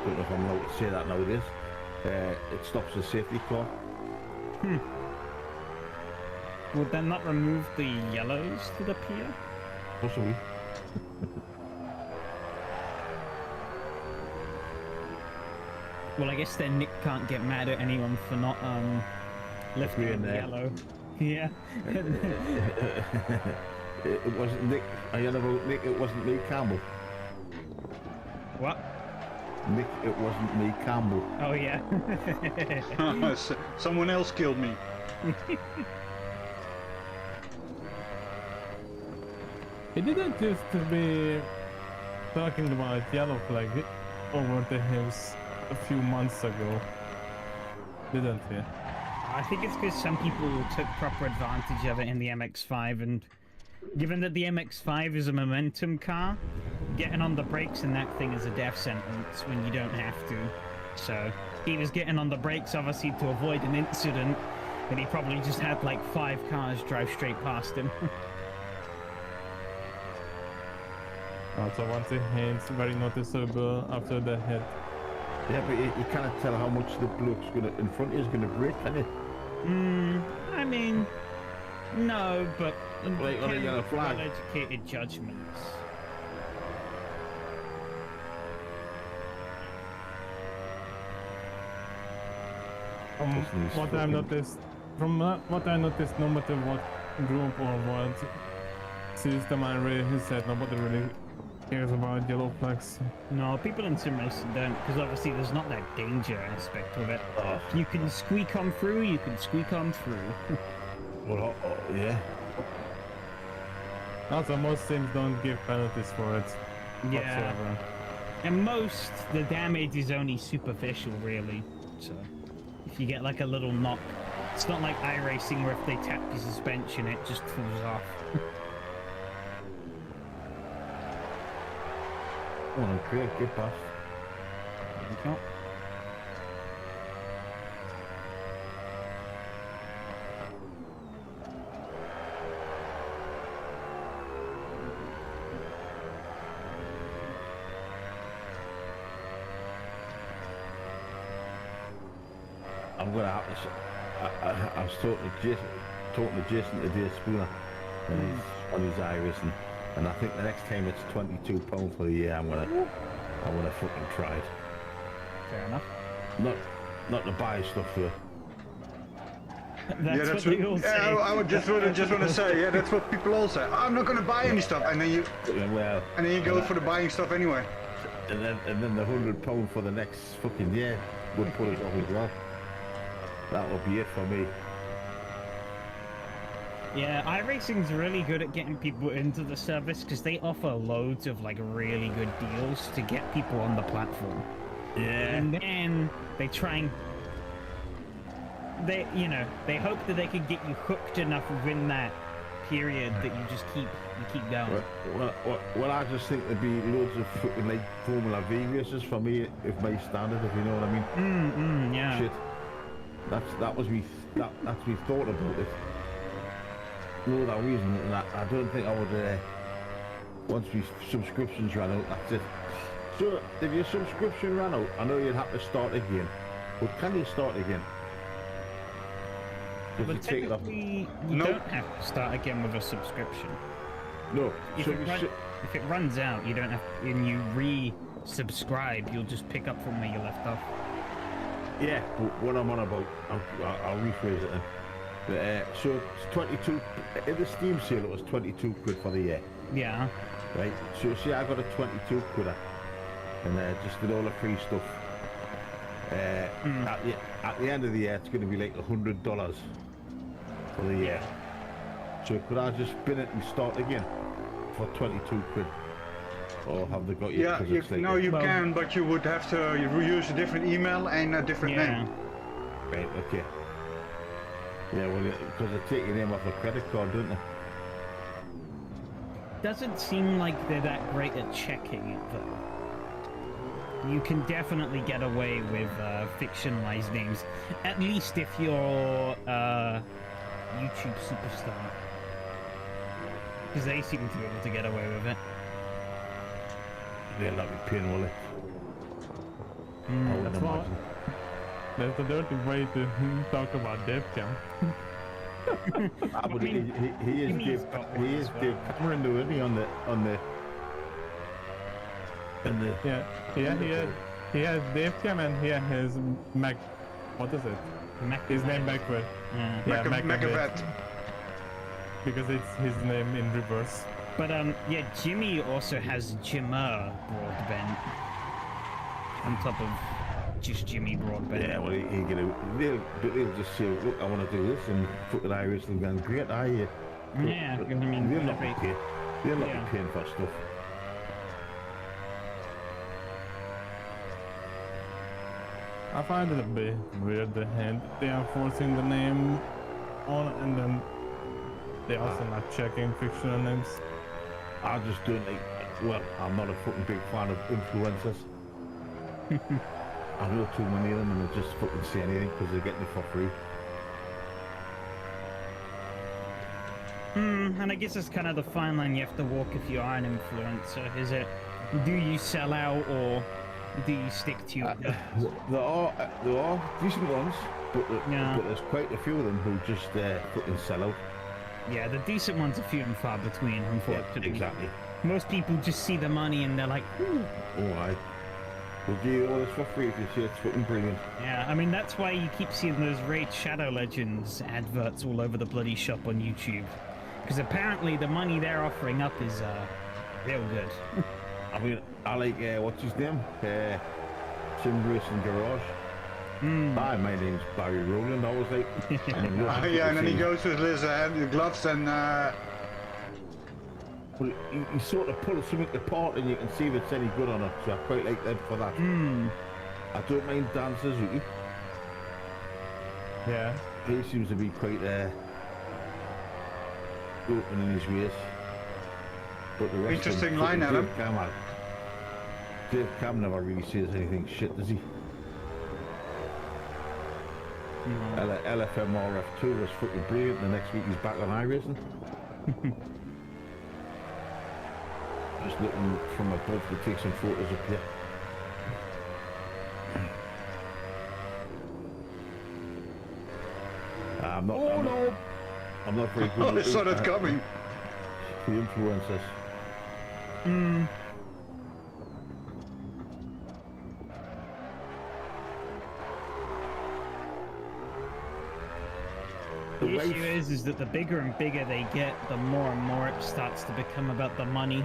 don't know if I'm allowed to say that nowadays, it stops the safety car. Would that not remove the yellows that appear? Possibly. Well, I guess then Nick can't get mad at anyone for not lifting Agreeing the there. yellow. Yeah. It wasn't Nick. I heard about Nick. It wasn't me, Campbell. What? Nick, it wasn't me, Campbell. Oh yeah. Someone else killed me. He didn't used to be talking about yellow flag over the hills a few months ago, didn't he? I think it's because some people took proper advantage of it in the MX-5, and given that the MX-5 is a momentum car, getting on the brakes in that thing is a death sentence when you don't have to. So he was getting on the brakes obviously to avoid an incident, and he probably just had like 5 cars drive straight past him. Also, once it's very noticeable after the hit. Yeah, but you can't tell how much the bloke's in front of you is gonna brake, can you? I mean, no, but Like on a yellow flag. well-educated judgments. From what I noticed, no matter what group or what system I read, he said nobody really cares about yellow flags. No, people in sim racing don't, because obviously there's not that danger aspect of it. Oh. You can squeak on through, you can squeak on through. Well, yeah. Also, most sims don't give penalties for it. Yeah. Whatsoever. And most, the damage is only superficial, really. So, if you get like a little knock, it's not like iRacing where if they tap your suspension, it just falls off. Come on, Craig, get past. You can't. I'm gonna have to. I was talking to Jason today, Spooner, and he's on his Iris, and I think the next time it's £22 for the year. I'm gonna fucking try it. Fair enough. Not to buy stuff for. That's what they all say. Yeah, I would just want to say, yeah, that's what people all say. I'm not going to buy any stuff, and then you Well, go for the buying stuff anyway. and then the £100 for the next fucking year would put us off as well. That would be it for me. Yeah, iRacing's really good at getting people into the service because they offer loads of like really good deals to get people on the platform. Yeah. And then they try and they hope that they can get you hooked enough within that period that you just keep going. Well, I just think there'd be loads of fucking like Formula V races for me if my standard, if you know what I mean. Yeah. Shit. That's me thought about it. No other reason, and I don't think I would. Once my subscriptions ran out, that's it. So if your subscription ran out, I know you'd have to start again. But can you start again? Does But it take it off? technically, you Nope. don't have to start again with a subscription. No. If, So if it runs out, you don't have, and you re-subscribe, you'll just pick up from where you left off. yeah, but what I'm on about, I'll rephrase it then. So it's 22. In the Steam sale, it was 22 quid for the year. Yeah. Right, so see, I got a 22 quidder, and just with all the free stuff. At the end of the year, it's going to be like $100 for the year. So could I just spin it and start again for 22 quid, or have they got you? Yeah, 'cause you, it's like no, you Well- can, but you would have to use a different email and a different Yeah. name. Right, okay. Yeah, well, because they take your name off a credit card, don't they? Doesn't seem like they're that great at checking it, though. You can definitely get away with fictionalized names, at least if you're YouTube superstar. Because they seem to be able to get away with it. They'll not be paying, will they? I would That's why imagine. that's a dirty way to talk about DevCam. But I mean, he is Jimmy's Dave. got He one is as well. Dave Cameron, though, isn't he? On the. He has DevCam and he has Mac. What is it? His name backward. Yeah. Yeah, Macavet. Because it's his name in reverse. But yeah, Jimmy also has Jimmer Broadbent on top of just Jimmy Broadbent. Yeah, well, he get out. They'll just say, look, I want to do this, and fucking Irish will go, great, are you? Yeah, because I mean, they'll not be every- paying. They'll not Yeah. be paying for stuff. I find it a bit weird that they are forcing the name on and then they're also not checking fictional names. I just don't like. Well, I'm not a fucking big fan of influencers. I know too many of them, and they just fucking say anything because they're getting it for free. And I guess it's kind of the fine line you have to walk if you are an influencer. Is it, do you sell out or do you stick to your... There are decent ones, but Yeah. but there's quite a few of them who just fucking sell out. Yeah, the decent ones are few and far between, Yeah, unfortunately. exactly. Most people just see the money and they're like, ooh. All right. We'll give you all this for free if you say it's fucking brilliant. Yeah, I mean, that's why you keep seeing those Raid Shadow Legends adverts all over the bloody shop on YouTube. Because apparently the money they're offering up is real good. I mean, I like, what's his name? Sim Racing Garage. Hi, my name's Barry Rowland. I was like, Yeah, and then he goes with his gloves and Well, he sort of pulls something apart and you can see if it's any good or not, so I quite like that for that. I don't mind Dan Suzuki. Yeah. He seems to be quite open in his ways. But the rest Interesting of them, line, fucking Adam. Dave Cam never really says anything shit, does he? LFMRF2 was fucking brilliant. The next week he's back on iRacing. Just looking from above to take some photos up here. I'm not very good oh, I at saw that coming. the influencers. The The issue race- is that the bigger and bigger they get, the more and more it starts to become about the money.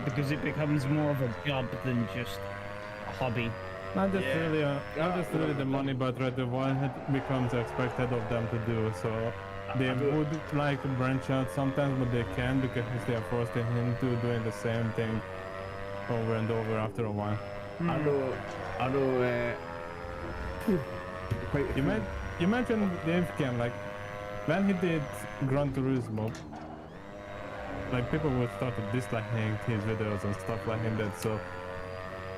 Because it becomes more of a job than just a hobby. Not just Yeah. really the money, but rather what it becomes expected of them to do. So They I do- would like branch out sometimes, but they can't because they are forcing him to doing the same thing over and over after a while. I know, quite a You, few- you mentioned Dave Cam, like when he did Gran Turismo, like people would start to disliking his videos and stuff like that. So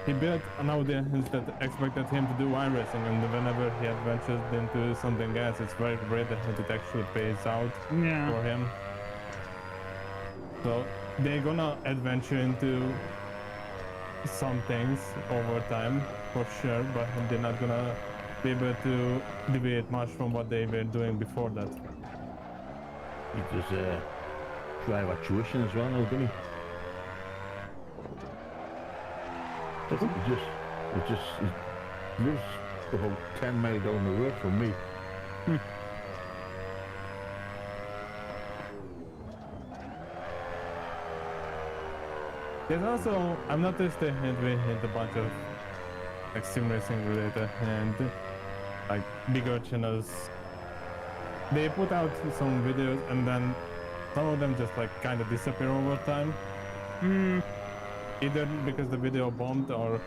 he built an audience that expected him to do iRacing, and whenever he adventures into something else, it's very rare that it actually pays out Yeah. for him. So they're gonna adventure into some things over time for sure, but they're not gonna be able to deviate much from what they were doing before that. He does driver tuition as well, now, doesn't he? He lives about 10 miles down the road from me. There's also, I've noticed that we hit a bunch of like sim racing related and like bigger channels. They put out some videos and then some of them just like kind of disappear over time. Either because the video bombed or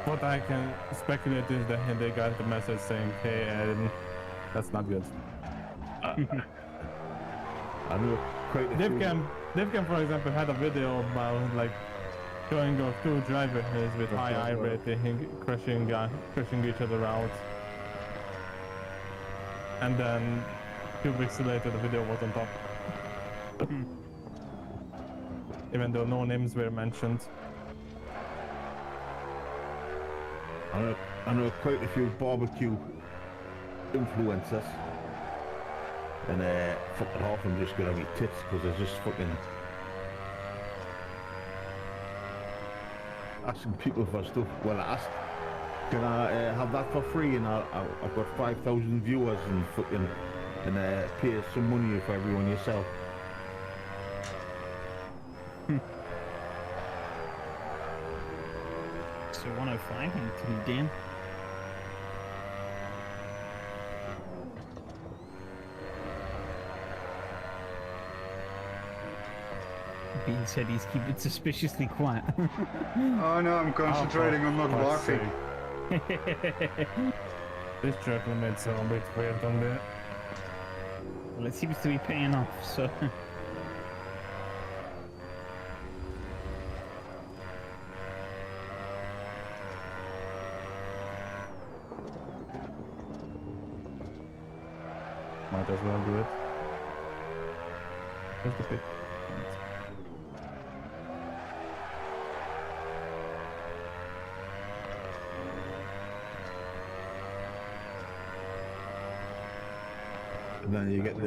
what I can speculate is that they got the message saying, hey, that's not good. I know quite a few. DevCam, for example, had a video about like showing off two drivers with high That's eye right. rating crashing each other out. And then 2 weeks later the video was on top. Even though no names were mentioned. I know quite a few barbecue influencers, and fucking half of them just gonna be tits because they're just fucking asking people for stuff. Well, I asked, can I have that for free? And I've got 5,000 viewers and fucking pay some money for everyone yourself. So 105 into Dan. Bean said he's keeping suspiciously quiet. Oh no, I'm concentrating on not Fuck's barking. sake. This jerk limits are a bit weird on there. Well, it seems to be paying off, so. Might as well do it. Just a bit. And then you get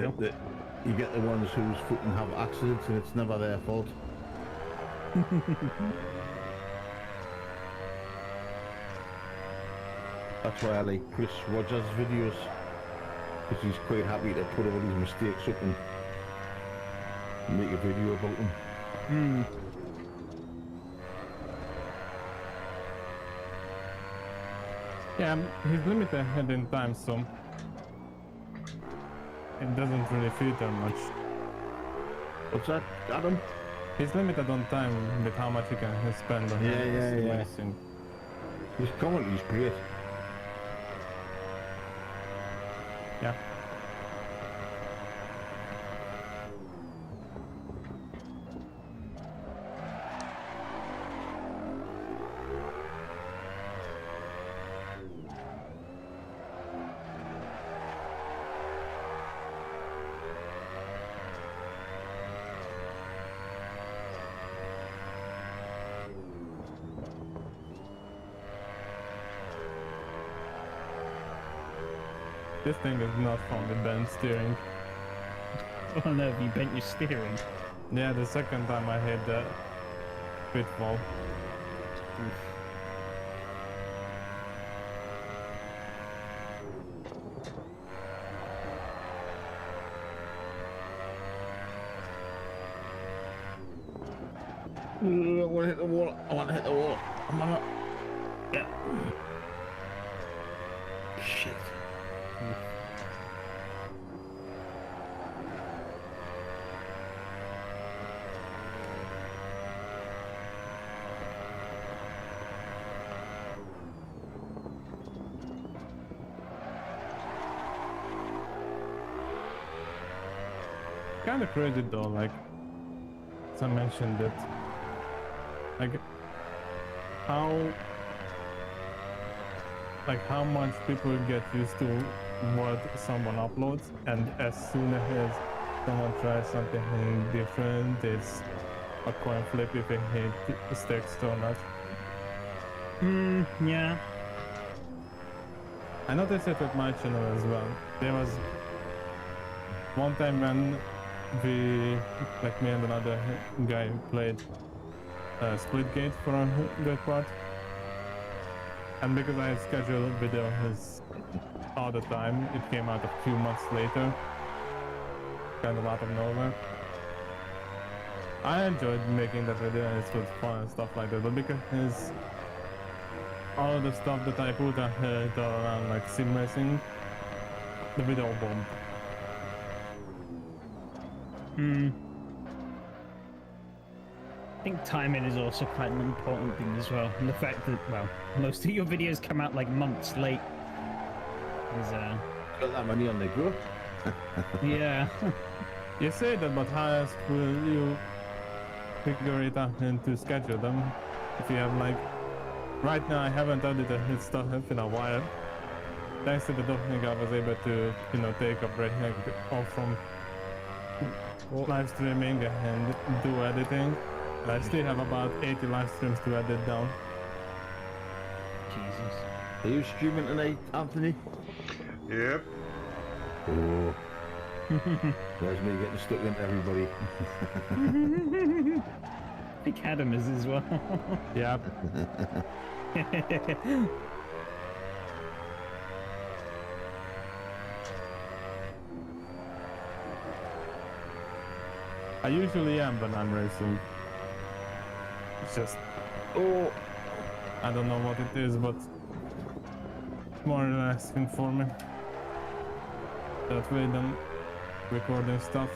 the ones who's fucking have accidents and it's never their fault. That's why I like Chris Rogers' videos, because he's quite happy to put all his mistakes up and make a video about them. Yeah, he's limited in time, so it doesn't really filter much. What's that, Adam? He's limited on time with how much he can spend on Yeah. racing. His comedy is great. Yeah. This thing is not fun with bent steering. Oh no, have you bent your steering? Yeah, the second time I hit the pitfall. I want to hit the wall. I want to hit the wall. I'm on it. Yeah. Shit. kind of crazy though, like, as I mentioned it, like, how much people get used to what someone uploads, and as soon as someone tries something different, it's a coin flip if it sticks or not. Yeah. I noticed it with my channel as well. There was one time when like me and another guy played Splitgate for a good part. And because I scheduled videos all the time, it came out a few months later. Kind of out of nowhere. I enjoyed making that video and it was fun and stuff like that, but because all of the stuff that I put around like sim racing, the video bombed. I think timing is also quite an important thing as well. And the fact that, well, most of your videos come out like months late is, Got that money on the go. yeah. You say that, but how else will you figure it out and to schedule them? If you have like, right now I haven't edited his stuff in a while. Thanks to the docking, I was able to, take a break off from live streaming and do editing. And I still have about 80 live streams to edit down. Jesus. Are you streaming tonight, Anthony? Yep. Oh. There's me getting stuck into everybody. I think Adam is as well. Yep. I usually am when I'm racing. It's just, I don't know what it is, but it's more relaxing for me. That way than recording stuff.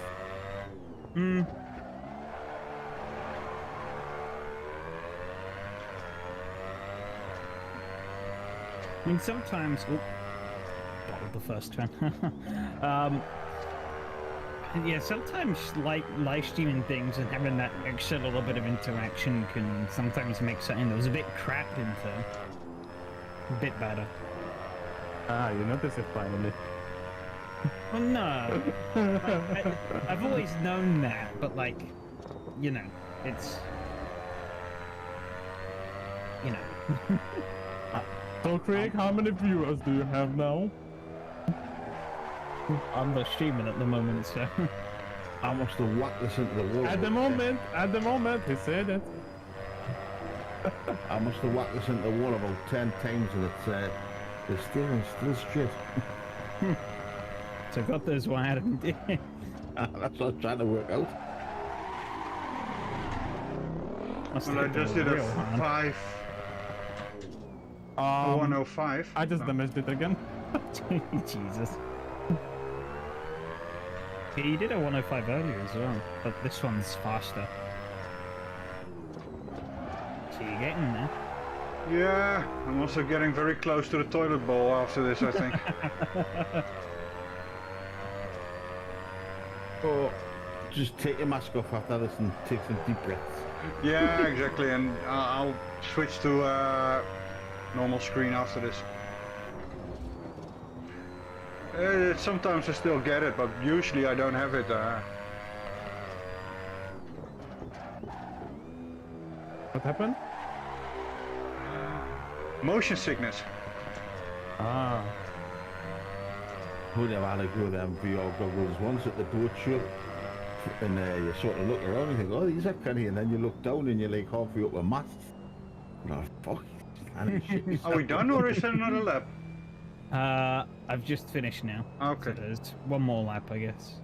I mean, sometimes... bottled the first one. Yeah, sometimes like live streaming things and having that extra little bit of interaction can sometimes make something that was a bit crap into a bit better. Ah, you notice it finally. Well, no. I've always known that, but like, it's... So Craig, how many viewers do you have now? I'm not streaming at the moment, so... I must have whacked this into the wall. At the moment, he said it. I must have whacked this into the wall about 10 times and it's still straight. So I got those wired. That's what I'm trying to work out. Well, I just did a 105. I just damaged it again. Jesus. Yeah, you did a 105 earlier as well, but this one's faster. So you're getting there. Yeah, I'm also getting very close to the toilet bowl after this, I think. Oh, just take your mask off after this and take some deep breaths. Yeah, exactly, and I'll switch to normal screen after this. Sometimes I still get it, but usually I don't have it. What happened? Motion sickness. Ah. Who never had a go them VR goggles once at the boat show, and you sort of look around and think, oh, these are canny, and then you look down and you're like halfway up a mast. Oh, fuck. Are we done, or is there another lap? I've just finished now. Okay. So there's one more lap, I guess.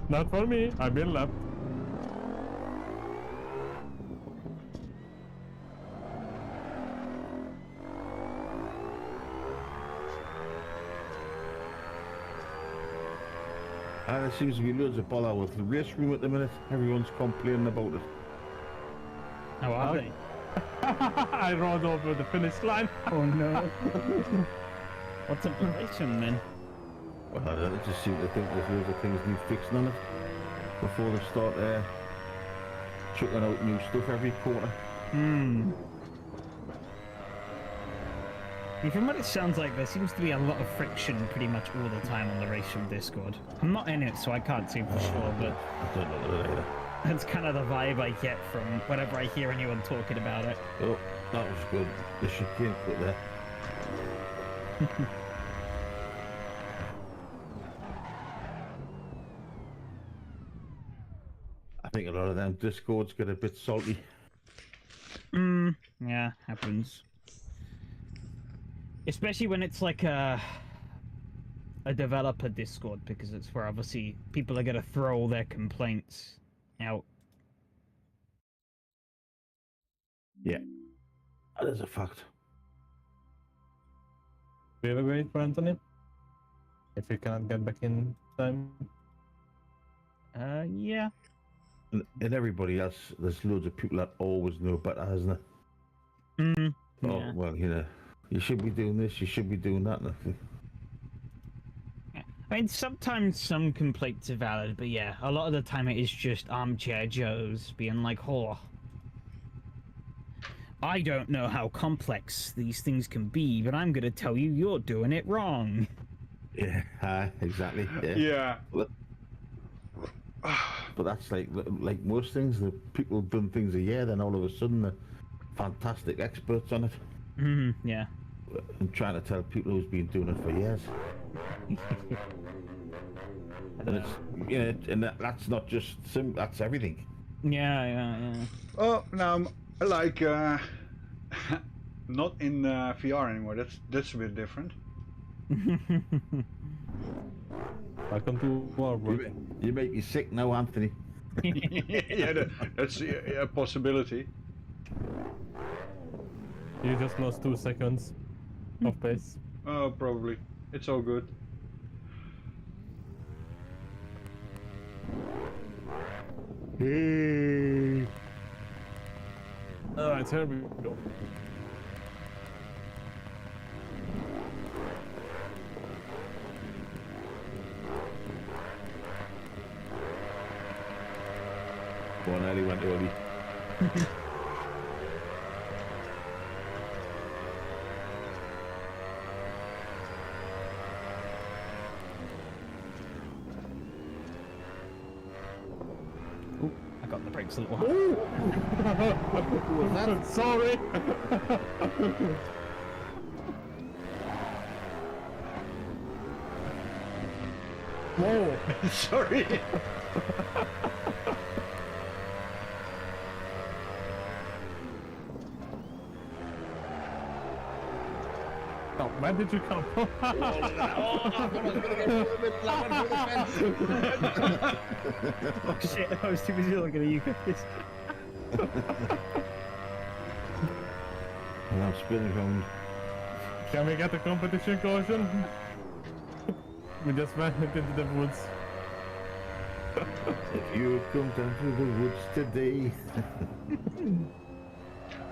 Not for me, I've been left. There seems to be loads of bother with the race room at the minute. Everyone's complaining about it. How are they? I rolled over the finish line. Oh no. What's up with racing then? Well, I just seem to think there's loads of things need fixing on it before they start chucking out new stuff every quarter. Hmm. From what it sounds like, there seems to be a lot of friction pretty much all the time on the racial Discord. I'm not in it, so I can't say for sure, but I don't know that either. that's kind of the vibe I get from whenever I hear anyone talking about it. Oh, that was good. The chicane put there. I think a lot of them Discords get a bit salty. Yeah, happens. Especially when it's like a developer Discord, because it's where obviously people are gonna throw all their complaints out. Yeah, that is a fact. We have a wait for Anthony? If he cannot get back in time. Yeah. And everybody else, there's loads of people that always know better, hasn't there? Oh, Yeah. well, you know, you should be doing this, you should be doing that. I mean, sometimes some complaints are valid, but yeah, a lot of the time it is just armchair Joes being like, oh, I don't know how complex these things can be, but I'm gonna tell you you're doing it wrong. Yeah, exactly. Yeah. Yeah. But that's like most things, the people have done things a year, then all of a sudden they're fantastic experts on it. Yeah. And trying to tell people who's been doing it for years. And it's, you know, and that's not just that's everything. Yeah. Oh, now I'm like not in VR anymore. That's a bit different. Welcome to our world. You make me sick now, Anthony. Yeah, that's a possibility. You just lost 2 seconds of pace. Oh, probably. It's all good. Hey. Alright, here we go. Go on, Ellie went early. Ooh, I got the brakes a little hard. What was that? Sorry! Whoa! Sorry. Oh, where did you come from? Oh shit, I was too busy looking at you guys. And I'm spinning around. Can we get a competition caution? We just went into the woods. If you come down to the woods today.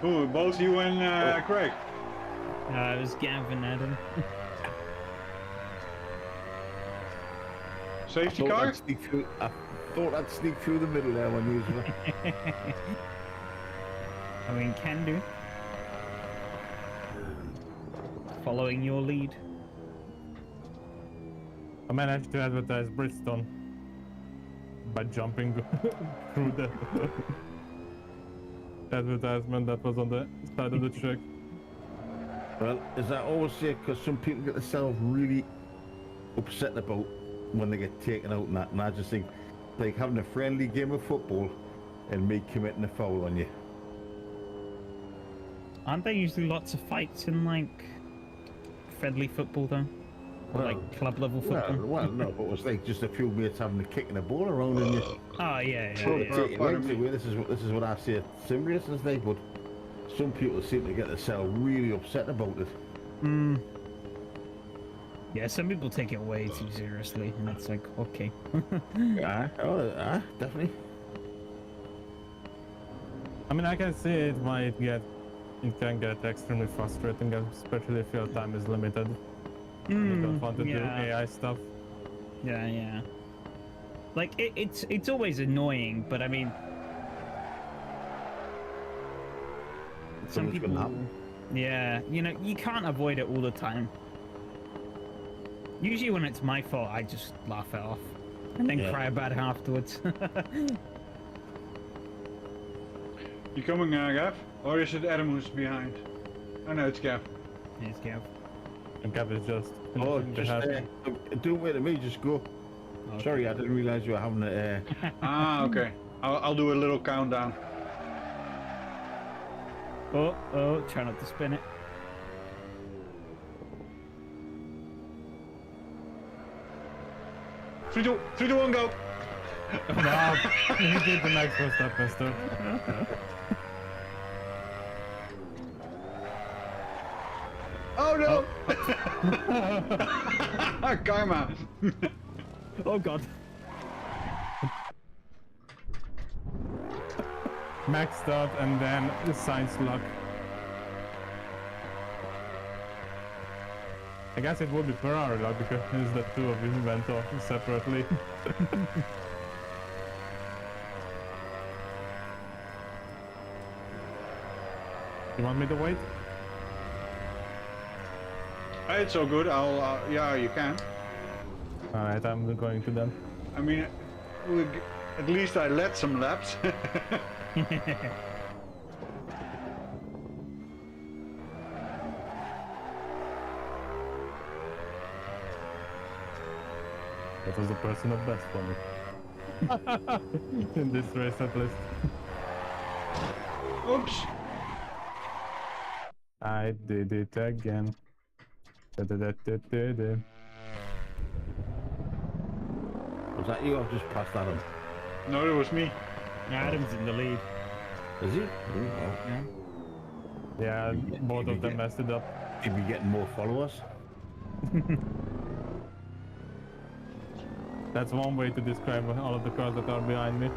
Who? Both you and Craig. It was Gavin Adam. Safety car? I thought I'd sneak through the middle there when you was. I mean, can do. Following your lead. I managed to advertise Bridgestone by jumping through the advertisement that was on the side of the truck. Well, as I always say, because some people get themselves really upset about when they get taken out and that, and I just think, like having a friendly game of football and me committing a foul on you. Aren't there usually lots of fights in, like, friendly football, though? Or, like, club level football? Well, no, but it was like just a few mates having a kick and a ball around and you Oh, yeah. take your legs away. This is what I say at sim racing day, but some people seem to get themselves really upset about it. Yeah, some people take it way too seriously, and it's like, okay. Definitely. I mean, I can see it can get extremely frustrating, especially if your time is limited. You don't want to do AI stuff. Yeah, yeah. Like it's always annoying, but I mean, some Something's gonna people. happen. Yeah, you know, you can't avoid it all the time. Usually, when it's my fault, I just laugh it off and then Yeah. cry about it afterwards. You coming, Gav? Or is it Adam who's behind? Oh no, it's Gav. Here's Gav. And Gav is just Oh, finishing the just half. don't wait at me. Just go. Okay. Sorry, I didn't realize you were having a. Ah, okay. I'll do a little countdown. Oh, try not to spin it. Three, two, one, go! Wow, he did the next one step, mister. Oh no! Karma! Oh god. Maxed out and then science luck. I guess it would be Ferrari luck because the two of you went off separately. You want me to wait? It's all good. Yeah, you can. Alright, I'm going to them. I mean, at least I led some laps. That was the person of best for me. In this race at least. Oops. I did it again. Da-da-da-da-da-da. Was that you? I've just passed Adam. No, it was me. Adam's in the lead. Is he? Oh, well. Yeah, both of them messed it up. He'd be getting more followers. That's one way to describe all of the cars that are behind me.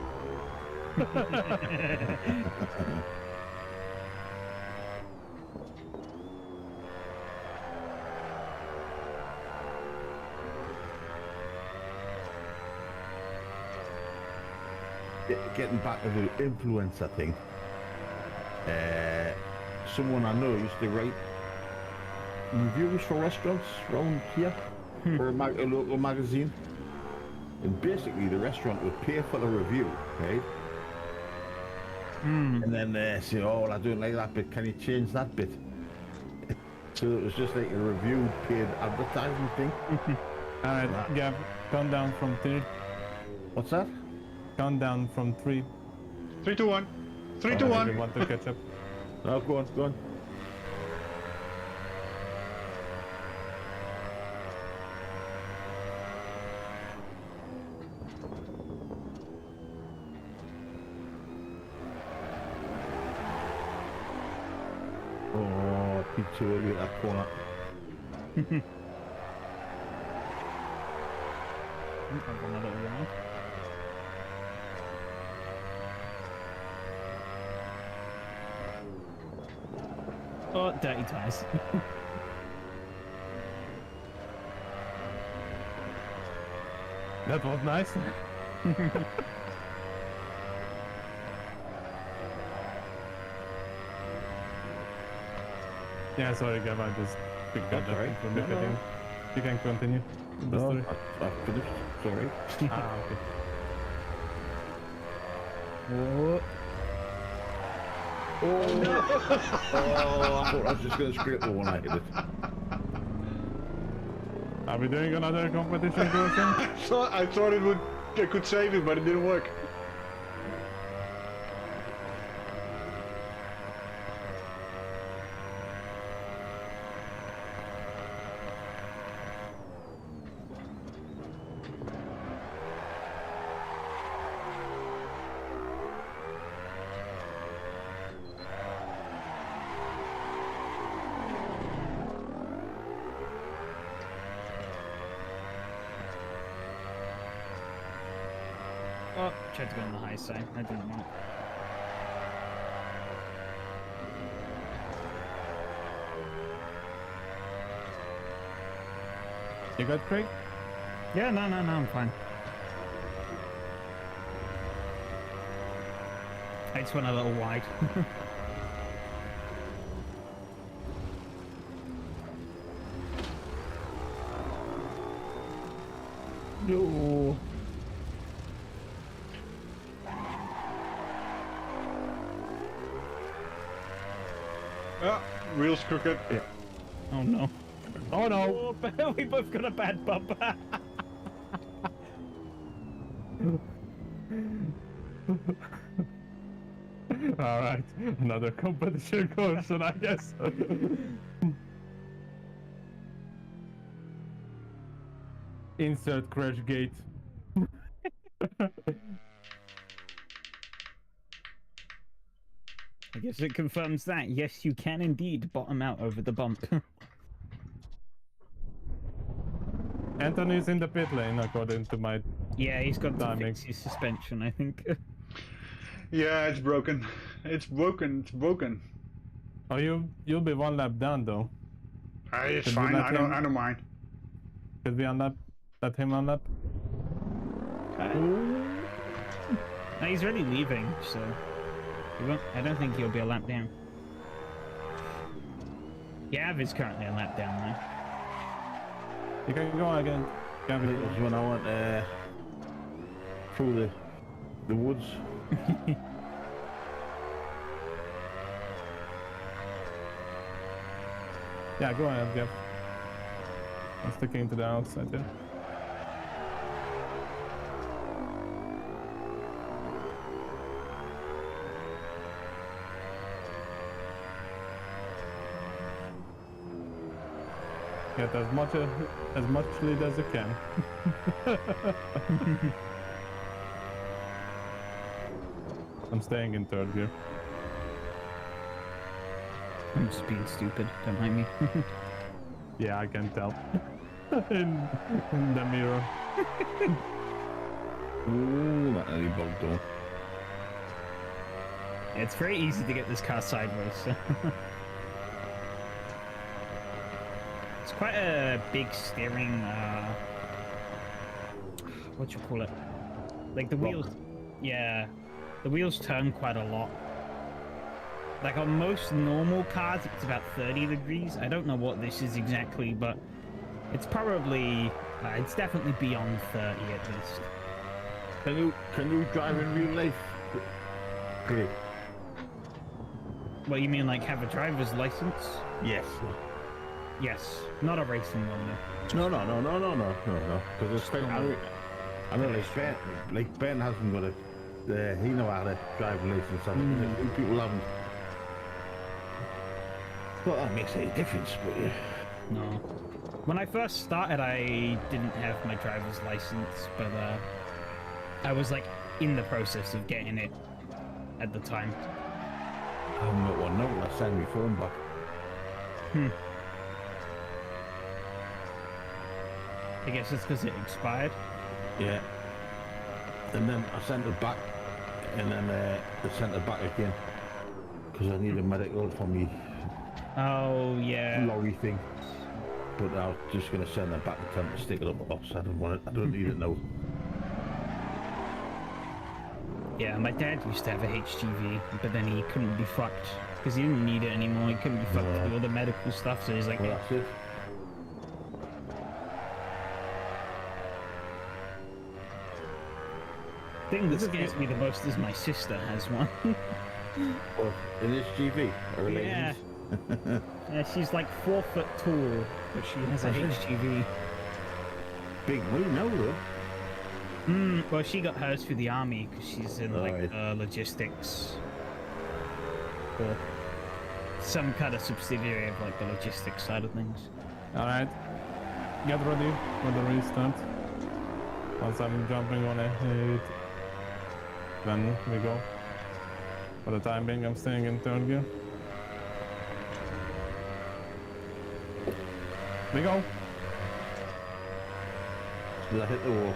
Getting back to the influencer thing. Someone I know used to write reviews for restaurants around here for a local magazine. And basically the restaurant would pay for the review, right? And then say, oh, well, I don't like that bit, can you change that bit? So it was just like a review paid advertising thing. Alright, Gav, count down from 3. What's that? Count down from 3. 3, 2, 1. 3, 2, I 1. really want to catch up. No, go on, go on. Oh, pizza early at that corner. Another one. Oh, dirty tires. That was nice. Yeah, sorry Gav, I just picked that That's up alright. from No, the no. heading. You can continue with the No, story. I finished, sorry. Ah, okay. Oh, Oh no! Oh, I thought I was just going to scrape the one I hit it. Are we doing another competition, Corsa? I thought I could save it, but it didn't work. oh, tried to go on the high side. I didn't want it. You got Craig? Yeah, no, I'm fine. I just went a little wide. No. Ah, wheels crooked. Yeah. Oh no. Oh no! Oh, we both got a bad bump. Alright, another competition course, I guess. Insert crash gate. I guess it confirms that. Yes, you can indeed bottom out over the bump. Anthony's in the pit lane, according to my... Yeah, he's got to Timing. fix his suspension, I think. Yeah, it's broken. It's broken. It's broken. Oh, you'll be one lap down, though. It's Could we fine. let I don't. him- I don't mind. Could we unlap? Let him unlap? No, he's already leaving, so he won't, I don't think he'll be a lap down. Gav is currently a lap down now. You can go again. It was when I went through the woods. Yeah, go ahead, Jeff. I'm sticking to the outside here. Get as much lead as you can. I'm staying in third gear. I'm just being stupid, don't mind me. Yeah, I can tell. in the mirror. Ooh, that nearly bugged on. It's very easy to get this car sideways. It's quite a big steering, what you call it? Like the wheels, yeah, the wheels turn quite a lot. Like on most normal cars, it's about 30 degrees. I don't know what this is exactly, but it's probably, it's definitely beyond 30 at least. Can you drive in real life? Great. What, you mean like have a driver's license? Yes. Yes, not a racing one though. No. Because it's quite. I know like Ben hasn't got a. He know how to drive a license. And people haven't. Well, that makes any difference, but yeah. No. When I first started, I didn't have my driver's license, but I was like in the process of getting it at the time. I haven't got one now. I send my phone back. I guess it's because it expired. Yeah. And then I sent it back, and then they sent it back again because I need a medical for me Oh yeah. lorry thing. But I was just gonna send it back and tell them to stick it up my box. I don't want it. I don't need it now. Yeah, my dad used to have a HGV, but then he couldn't be fucked because he didn't need it anymore. He couldn't be fucked to do all the medical stuff, so he's like, Well, that's it. the thing that scares me the most is my sister has one. Well, in this GV, or a Yeah. ladies. Yeah, she's like 4 foot tall, but she has a HGV. Big we know though. Well, she got hers through the army because she's in like Right. logistics, or some kind of subsidiary of like the logistics side of things. Alright. Get ready for the restart. Once I'm jumping on it, then we go. For the time being, I'm staying in third gear. We go. Did I hit the wall?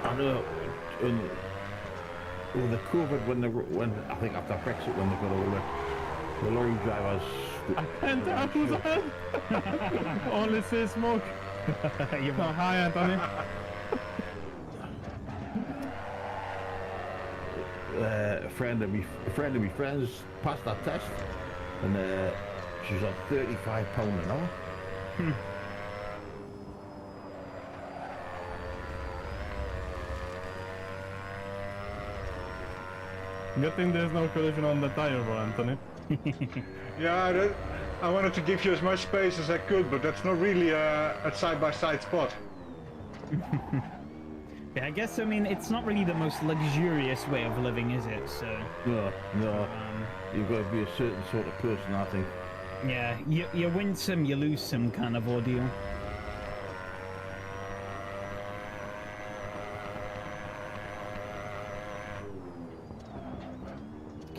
I know. Well, the COVID when I think after Brexit when they got all The lorry drivers. And that was only see smoke. You're Oh, hi, Anthony. A friend of me friends passed that test, and she's on £35 an hour. Good thing there's no collision on the tire, bro, Anthony. Yeah, I wanted to give you as much space as I could, but that's not really a side-by-side spot. Yeah, I guess, I mean, it's not really the most luxurious way of living, is it? So, No, you've got to be a certain sort of person, I think. yeah, you win some, you lose some kind of ordeal.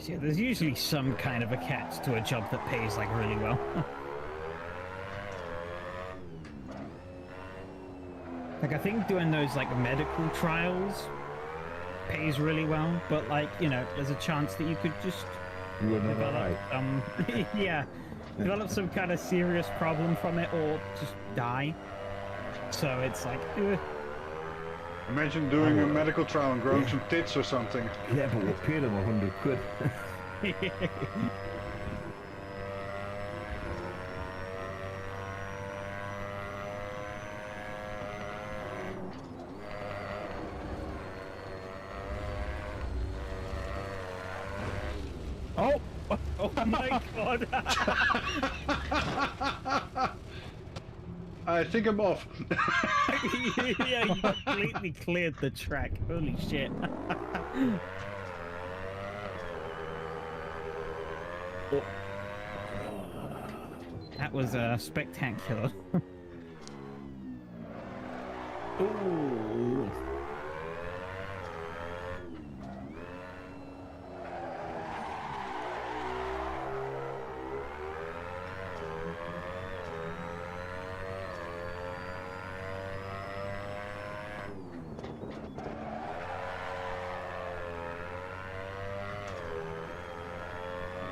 Yeah, there's usually some kind of a catch to a job that pays like really well. Like I think doing those like medical trials pays really well, but like, you know, there's a chance that you could just You wouldn't have develop right. yeah, develop some kind of serious problem from it or just die. So it's like Imagine doing a medical trial and growing some tits or something. Yeah, but we'll pay them 100 quid. Oh! Oh my god! I think I'm off. Yeah, you completely cleared the track. Holy shit. That was spectacular. Ooh.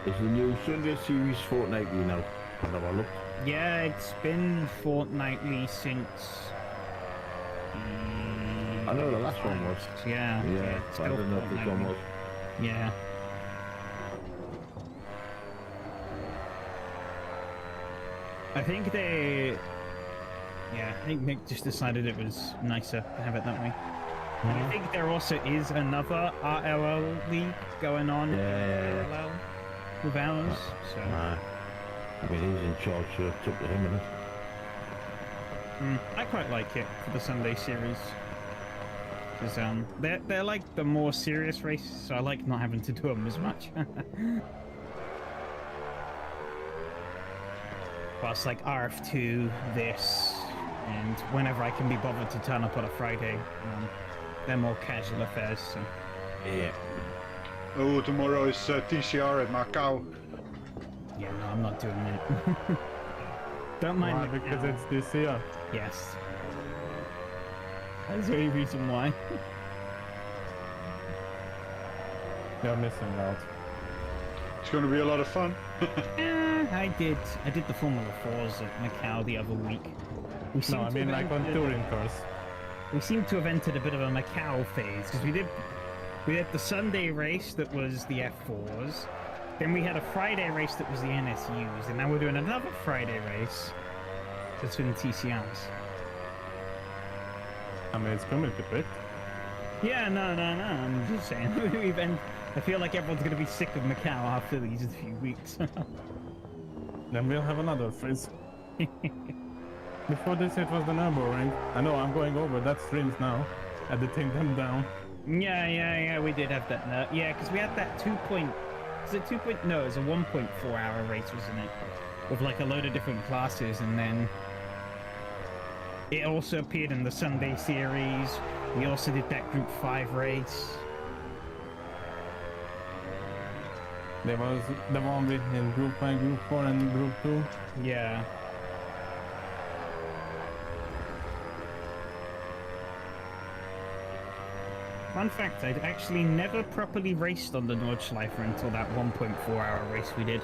Is the new Sunday series fortnightly now? I've never looked. Yeah, it's been fortnightly since. I know the last one was. Yeah, Yeah, it's but I still don't know if this one fortnightly. was. Yeah. I think they. Yeah, I think Mick just decided it was nicer to have it that way. And I think there also is another RLL league going on. Yeah. Parallel with ours. So Nah. I mean, he's in charge, so it's up to him, isn't it? I quite like it for the Sunday series. Because they're like the more serious races, so I like not having to do them as much. Well, it's like RF2, this, and whenever I can be bothered to turn up on a Friday, they're more casual affairs. So. Yeah. Oh, tomorrow is TCR at Macau. Yeah, no, I'm not doing that. Don't mind Why? me Because now. it's this year. Yes. That's the only reason why. You're missing out. It's going to be a lot of fun. I did the Formula 4s at Macau the other week. We No, I to mean have like on entered- touring cars. We seem to have entered a bit of a Macau phase because we did the Sunday race that was the F4s, then we had a Friday race that was the NSUs, and now we're doing another Friday race that's been the TCRs. I mean, it's coming to pick. Yeah, no, I'm just saying. I feel like everyone's gonna be sick of Macau after these few weeks. Then we'll have another freeze. Before this, it was the Nürburgring. I know I'm going over that streams now, editing them down. Yeah, we did have that. Yeah, because we had that 2 point. Is it 2 point? No, it was a 1.4 hour race, wasn't it? With like a load of different classes, and then it also appeared in the Sunday series. We also did that Group 5 race. There was the one with in Group 5, Group 4, and Group 2. Yeah. Fun fact, I'd actually never properly raced on the Nordschleifer until that 1.4 hour race we did.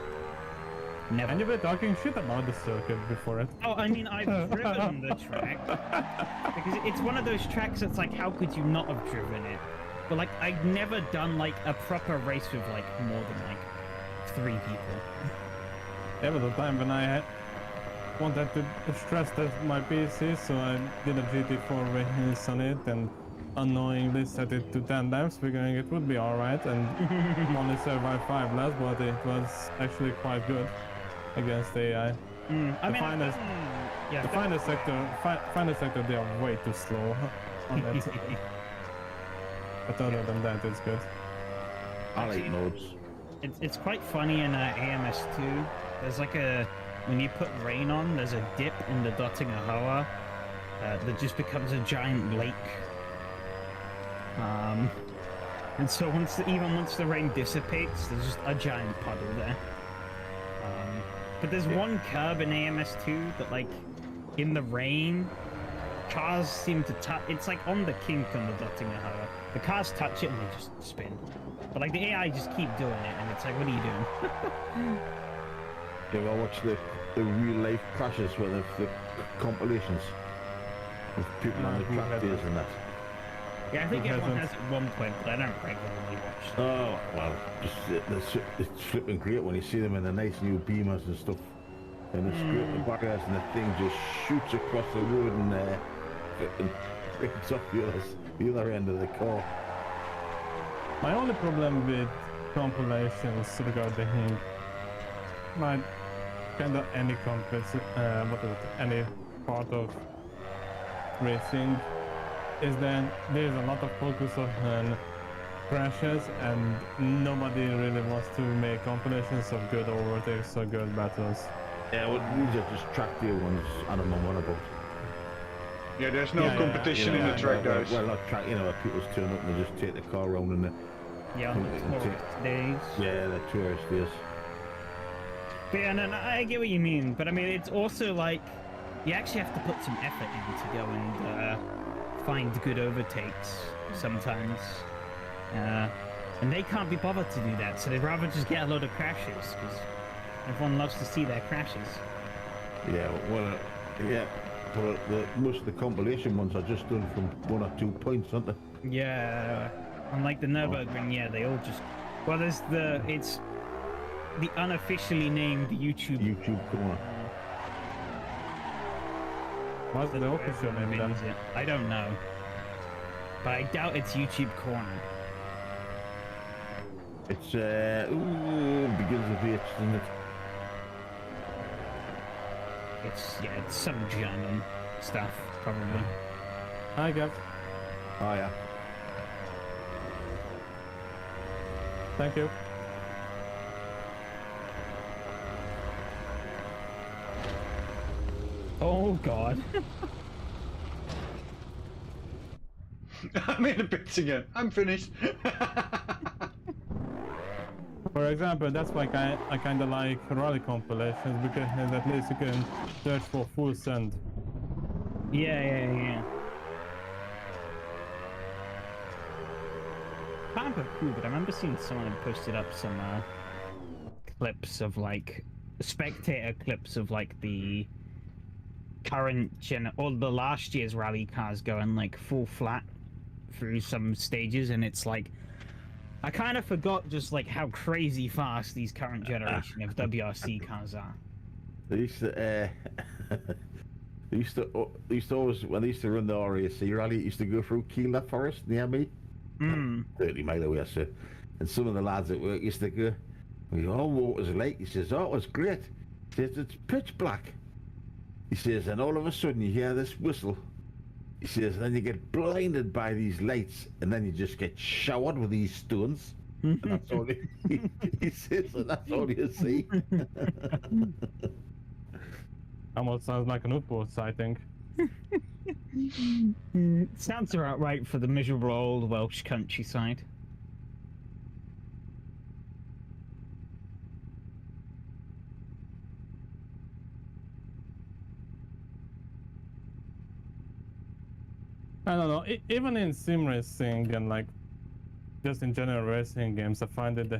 Never. And you were talking shit about the circuit before it. Oh, I mean, I've driven the track. Because it's one of those tracks that's like, how could you not have driven it? But like, I've never done like a proper race with like more than like 3 people. There was a time when I wanted to stress test my PC, so I did a GT4 race on it and unknowingly set it to 10 laps, figuring it would be alright, and only survived 5 laps, but it was actually quite good against AI. I mean, finest, yeah, the finest sector, they are way too slow on it. But other than that, it's good. I like modes. It's quite funny in AMS2. There's like when you put rain on, there's a dip in the Dottinger Hoa that just becomes a giant lake. And so even once the rain dissipates, there's just a giant puddle there. But there's one curb in AMS2 that, like, in the rain, cars seem to touch. It's like on the kink on the Dottinger Hoa. The cars touch it and they just spin. But like the AI just keep doing it, and it's like, what are you doing? Yeah, I watch the real life crashes where the compilations with people on the track days and that. Yeah, I think everyone has at one point, but I don't regularly watch them. Oh, well, it's flipping great when you see them in the nice new Beamers and stuff. And they scrape the barriers and the thing just shoots across the road and breaks off the other end of the car. My only problem with compilations regarding like kind of any any part of racing is that there's a lot of focus on crashes, and nobody really wants to make compilations of good overtakes or good battles. Yeah, well, these are just track day ones, and I'm on about. Yeah, there's no competition in the track, guys. Well, not track, people turn up and they just take the car around and yeah, on the tourist days. Yeah, the tourist days. But yeah, no, I get what you mean, but I mean, it's also like, you actually have to put some effort in to go and find good overtakes sometimes. And they can't be bothered to do that, so they'd rather just get a load of crashes, because everyone loves to see their crashes. Yeah, well, yeah, but most of the compilation ones are just done from 1 or 2 points, aren't they? Yeah, unlike the Nürburgring, yeah, they all just... Well, it's the unofficially named YouTube corner. What's the official name then? I don't know, but I doubt it's YouTube Corner. It's begins with H, doesn't it? It's some German stuff, probably. Hi, Gav. Oh yeah. Thank you. Oh God. I'm in the pits again. I'm finished. For example, that's why I kind of like rally compilations, because at least you can search for full send. Yeah. Kind of cool, but I remember seeing someone had posted up some clips of like spectator clips of like the current or the last year's rally cars going like full flat through some stages, and it's like I kind of forgot just like how crazy fast these current generation of WRC cars are. They used to always, when they used to run the RAC rally, it used to go through Keeler Forest near me. 30 mile away, so. And some of the lads at work used to go, oh, what was it like? He says, oh, it was great. He says, it's pitch black. He says, and all of a sudden you hear this whistle. He says, and then you get blinded by these lights, and then you just get showered with these stones. And that's all he says, and that's all you see. Almost sounds like an Upvote sighting. Sounds about right for the miserable old Welsh countryside. I don't know, even in sim racing and like just in general racing games, I find it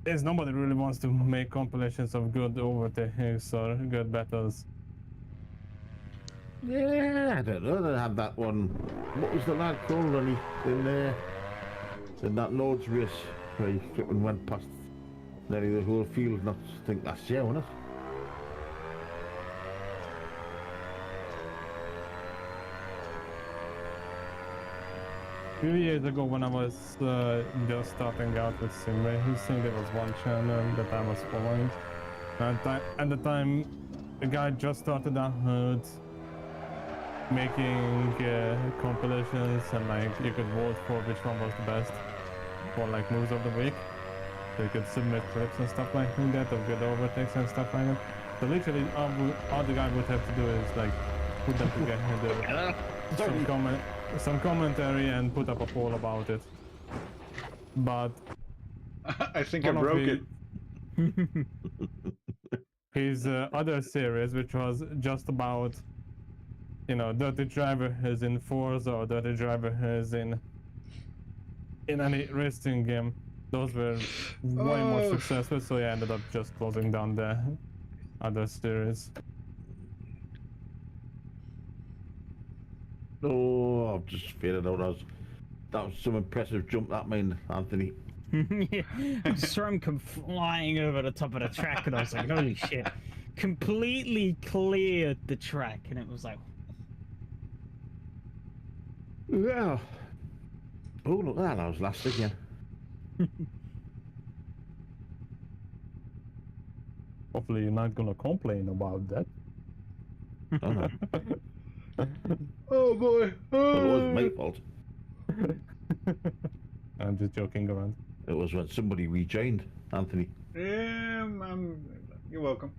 is nobody really wants to make compilations of good overtakes or good battles. Yeah, I don't know. They had that one. What was the lad called in that Lord's race where he flipping went past nearly the whole field? Not I think last year, wasn't it? A few years ago when I was just starting out with sim racing, there was one channel that I was following. At the time, the guy just started out making compilations, and like you could vote for which one was the best for like moves of the week. So you could submit clips and stuff like that of good overtakes and stuff like that. So literally all the guy would have to do is like put them together, some commentary and put up a poll about it. But I think I broke it. His other series, which was just about, you know, dirty drivers in Forza or dirty drivers in any racing game, those were way more successful, so he ended up just closing down the other series. Oh, I've just figured out that was some impressive jump that made, Anthony. Yeah, I saw him come flying over the top of the track, and I was like, holy shit. Completely cleared the track, and it was like... Yeah. Oh, look at that, I was last again. Hopefully you're not gonna complain about that. Oh, no. Oh boy. Well, it wasn't my fault. I'm just joking around. It was when somebody rejoined, Anthony. You're welcome.